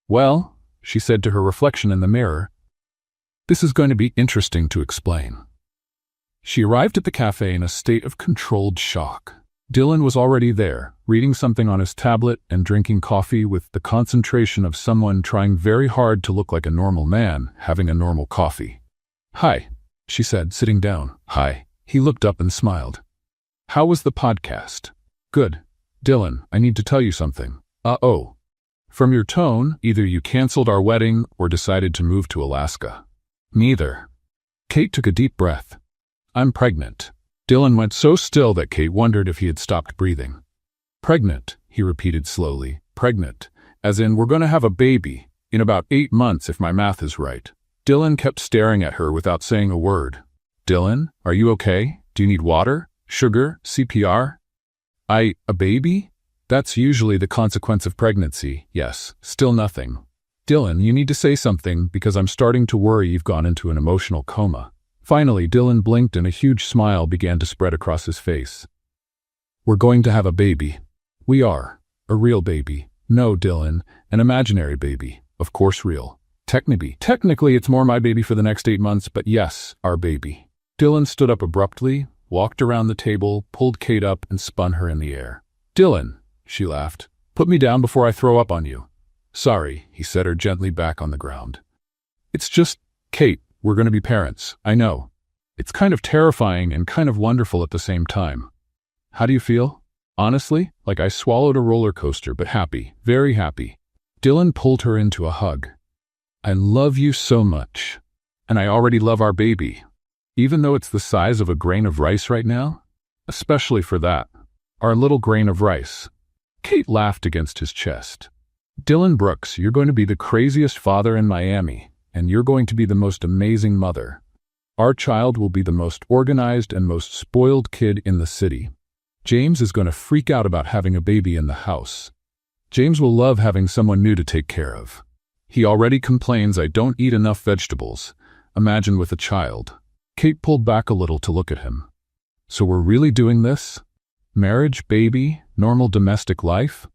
Well, she said to her reflection in the mirror, this is going to be interesting to explain. She arrived at the cafe in a state of controlled shock. Dylan was already there, reading something on his tablet and drinking coffee with the concentration of someone trying very hard to look like a normal man having a normal coffee. Hi, she said, sitting down. Hi. He looked up and smiled. How was the podcast? Good. Dylan, I need to tell you something. Uh-oh. From your tone, either you canceled our wedding or decided to move to Alaska. Neither. Kate took a deep breath. I'm pregnant. Dylan went so still that Kate wondered if he had stopped breathing. Pregnant, he repeated slowly. Pregnant. As in, we're going to have a baby. In about 8 months, if my math is right. Dylan kept staring at her without saying a word. Dylan, are you okay? Do you need water? Sugar? CPR? A baby? That's usually the consequence of pregnancy. Yes, still nothing. Dylan, you need to say something because I'm starting to worry you've gone into an emotional coma. Finally, Dylan blinked and a huge smile began to spread across his face. We're going to have a baby. We are. A real baby. No, Dylan, an imaginary baby. Of course real. Technically, it's more my baby for the next 8 months, but yes, our baby. Dylan stood up abruptly, walked around the table, pulled Kate up, and spun her in the air. Dylan, she laughed, put me down before I throw up on you. Sorry, he set her gently back on the ground. It's just, Kate, we're going to be parents, I know. It's kind of terrifying and kind of wonderful at the same time. How do you feel? Honestly, like I swallowed a roller coaster, but happy, very happy. Dylan pulled her into a hug. I love you so much. And I already love our baby. Even though it's the size of a grain of rice right now? Especially for that. Our little grain of rice. Kate laughed against his chest. Dylan Brooks, you're going to be the craziest father in Miami, and you're going to be the most amazing mother. Our child will be the most organized and most spoiled kid in the city. James is going to freak out about having a baby in the house. James will love having someone new to take care of. He already complains I don't eat enough vegetables. Imagine with a child. Kate pulled back a little to look at him. So we're really doing this? Marriage, baby, normal domestic life?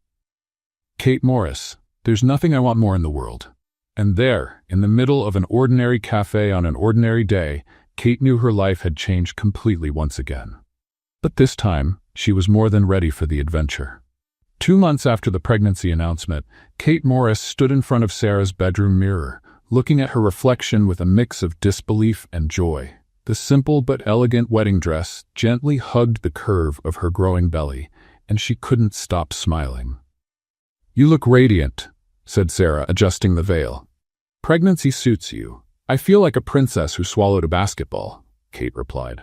Kate Morris, there's nothing I want more in the world. And there, in the middle of an ordinary cafe on an ordinary day, Kate knew her life had changed completely once again. But this time, she was more than ready for the adventure. 2 months after the pregnancy announcement, Kate Morris stood in front of Sarah's bedroom mirror, looking at her reflection with a mix of disbelief and joy. The simple but elegant wedding dress gently hugged the curve of her growing belly, and she couldn't stop smiling. "You look radiant," said Sarah, adjusting the veil. "Pregnancy suits you. I feel like a princess who swallowed a basketball," Kate replied.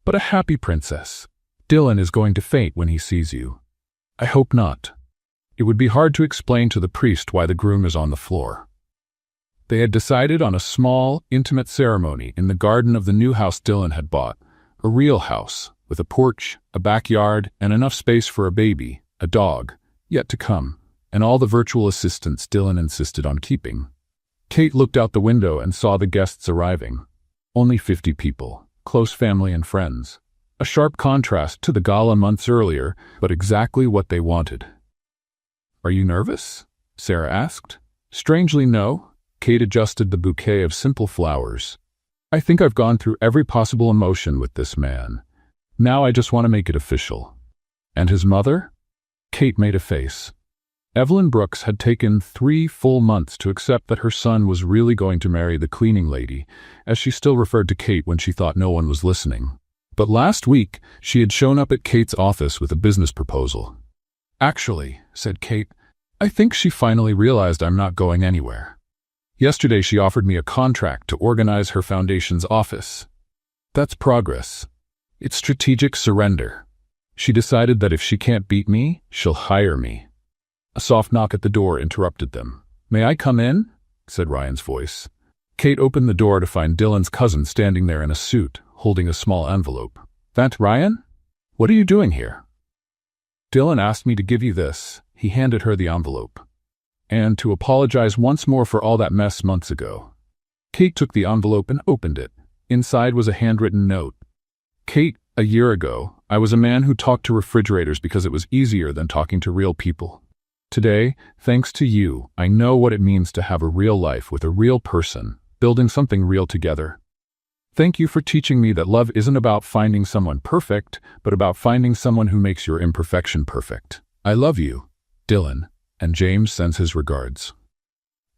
"But a happy princess. Dylan is going to faint when he sees you." "I hope not." It would be hard to explain to the priest why the groom is on the floor. They had decided on a small, intimate ceremony in the garden of the new house Dylan had bought, a real house, with a porch, a backyard, and enough space for a baby, a dog, yet to come, and all the virtual assistants Dylan insisted on keeping. Kate looked out the window and saw the guests arriving. Only 50 people, close family and friends. A sharp contrast to the gala months earlier, but exactly what they wanted. "Are you nervous?" Sarah asked. "Strangely, no." Kate adjusted the bouquet of simple flowers. "I think I've gone through every possible emotion with this man. Now I just want to make it official." "And his mother?" Kate made a face. Evelyn Brooks had taken 3 full months to accept that her son was really going to marry the cleaning lady, as she still referred to Kate when she thought no one was listening. But last week, she had shown up at Kate's office with a business proposal. "Actually," said Kate, "I think she finally realized I'm not going anywhere. Yesterday she offered me a contract to organize her foundation's office. That's progress. It's strategic surrender. She decided that if she can't beat me, she'll hire me." A soft knock at the door interrupted them. "May I come in?" said Ryan's voice. Kate opened the door to find Dylan's cousin standing there in a suit, holding a small envelope. "That Ryan? What are you doing here?" "Dylan asked me to give you this." He handed her the envelope. "And to apologize once more for all that mess months ago." Kate took the envelope and opened it. Inside was a handwritten note. "Kate, a year ago, I was a man who talked to refrigerators because it was easier than talking to real people. Today, thanks to you, I know what it means to have a real life with a real person, building something real together. Thank you for teaching me that love isn't about finding someone perfect, but about finding someone who makes your imperfection perfect. I love you, Dylan, and James sends his regards."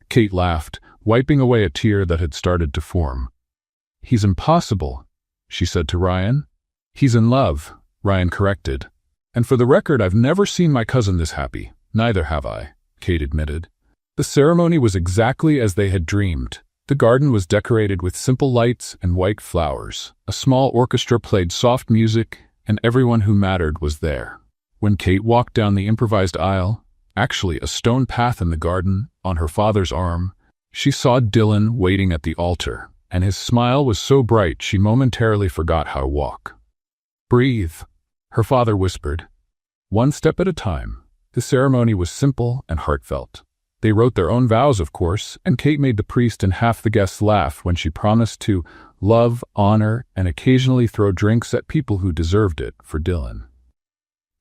Kate laughed, wiping away a tear that had started to form. "He's impossible," she said to Ryan. "He's in love," Ryan corrected. "And for the record, I've never seen my cousin this happy." "Neither have I," Kate admitted. The ceremony was exactly as they had dreamed. The garden was decorated with simple lights and white flowers. A small orchestra played soft music, and everyone who mattered was there. When Kate walked down the improvised aisle, actually a stone path in the garden, on her father's arm, she saw Dylan waiting at the altar, and his smile was so bright she momentarily forgot how to walk. "Breathe," her father whispered. "One step at a time." The ceremony was simple and heartfelt. They wrote their own vows, of course, and Kate made the priest and half the guests laugh when she promised to love, honor, and occasionally throw drinks at people who deserved it for Dylan.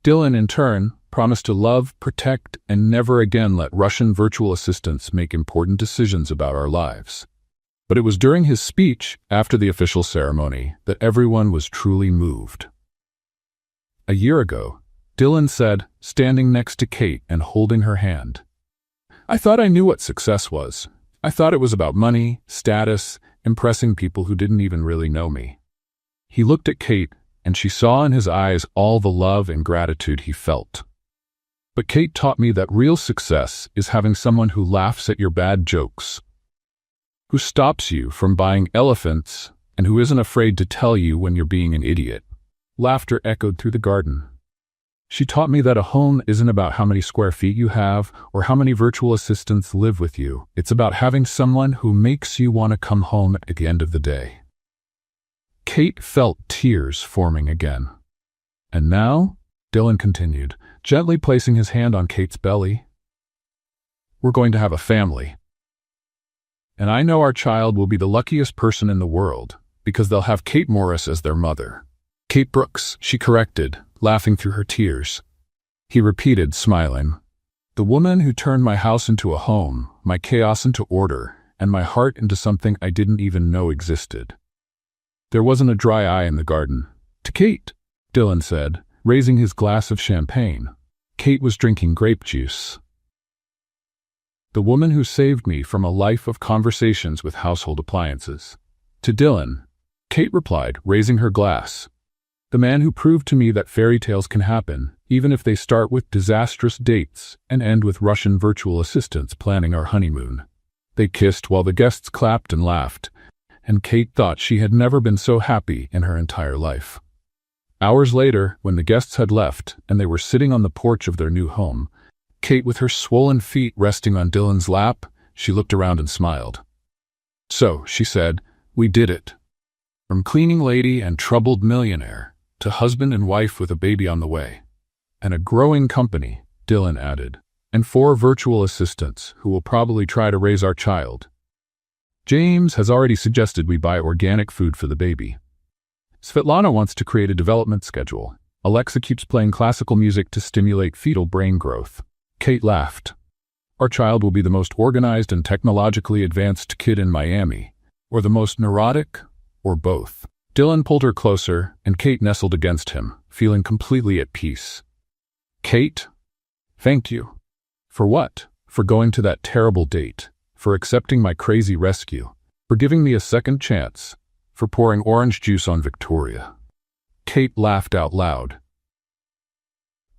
Dylan, in turn, promised to love, protect, and never again let Russian virtual assistants make important decisions about our lives. But it was during his speech, after the official ceremony, that everyone was truly moved. A year ago, Dylan said, standing next to Kate and holding her hand, "I thought I knew what success was. I thought it was about money, status, impressing people who didn't even really know me." He looked at Kate, and she saw in his eyes all the love and gratitude he felt. "But Kate taught me that real success is having someone who laughs at your bad jokes, who stops you from buying elephants, and who isn't afraid to tell you when you're being an idiot." Laughter echoed through the garden. She taught me that a home isn't about how many square feet you have or how many virtual assistants live with you. It's about having someone who makes you want to come home at the end of the day. Kate felt tears forming again. And now, Dylan continued, gently placing his hand on Kate's belly, we're going to have a family. And I know our child will be the luckiest person in the world, because they'll have Kate Morris as their mother. Kate Brooks, she corrected, laughing through her tears. He repeated, smiling, the woman who turned my house into a home, my chaos into order, and my heart into something I didn't even know existed. There wasn't a dry eye in the garden. To Kate, Dylan said, raising his glass of champagne. Kate was drinking grape juice. The woman who saved me from a life of conversations with household appliances. To Dylan, Kate replied, raising her glass. The man who proved to me that fairy tales can happen, even if they start with disastrous dates and end with Russian virtual assistants planning our honeymoon. They kissed while the guests clapped and laughed, and Kate thought she had never been so happy in her entire life. Hours later, when the guests had left and they were sitting on the porch of their new home, Kate, with her swollen feet resting on Dylan's lap, she looked around and smiled. So, she said, we did it. From cleaning lady and troubled millionaire to husband and wife with a baby on the way. And a growing company, Dylan added, and 4 virtual assistants who will probably try to raise our child. James has already suggested we buy organic food for the baby. Svetlana wants to create a development schedule. Alexa keeps playing classical music to stimulate fetal brain growth. Kate laughed. Our child will be the most organized and technologically advanced kid in Miami, or the most neurotic, or both. Dylan pulled her closer, and Kate nestled against him, feeling completely at peace. Kate, thank you. For what? For going to that terrible date, for accepting my crazy rescue, for giving me a second chance, for pouring orange juice on Victoria. Kate laughed out loud.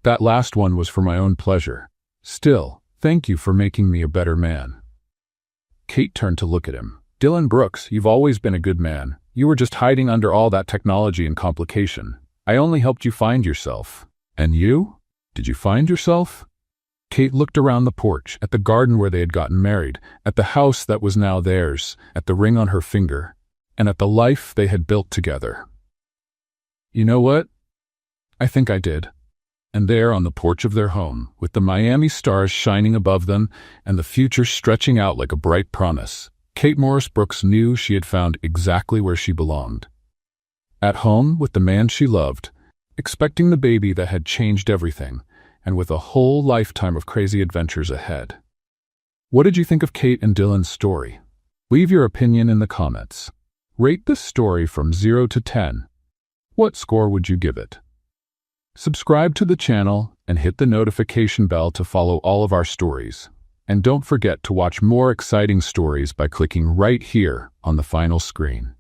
That last one was for my own pleasure. Still, thank you for making me a better man. Kate turned to look at him. Dylan Brooks, you've always been a good man. You were just hiding under all that technology and complication. I only helped you find yourself. And you? Did you find yourself? Kate looked around the porch, at the garden where they had gotten married, at the house that was now theirs, at the ring on her finger, and at the life they had built together. You know what? I think I did. And there on the porch of their home, with the Miami stars shining above them and the future stretching out like a bright promise, Kate Morris Brooks knew she had found exactly where she belonged. At home with the man she loved, expecting the baby that had changed everything, and with a whole lifetime of crazy adventures ahead. What did you think of Kate and Dylan's story? Leave your opinion in the comments. Rate this story from 0 to 10. What score would you give it? Subscribe to the channel and hit the notification bell to follow all of our stories. And don't forget to watch more exciting stories by clicking right here on the final screen.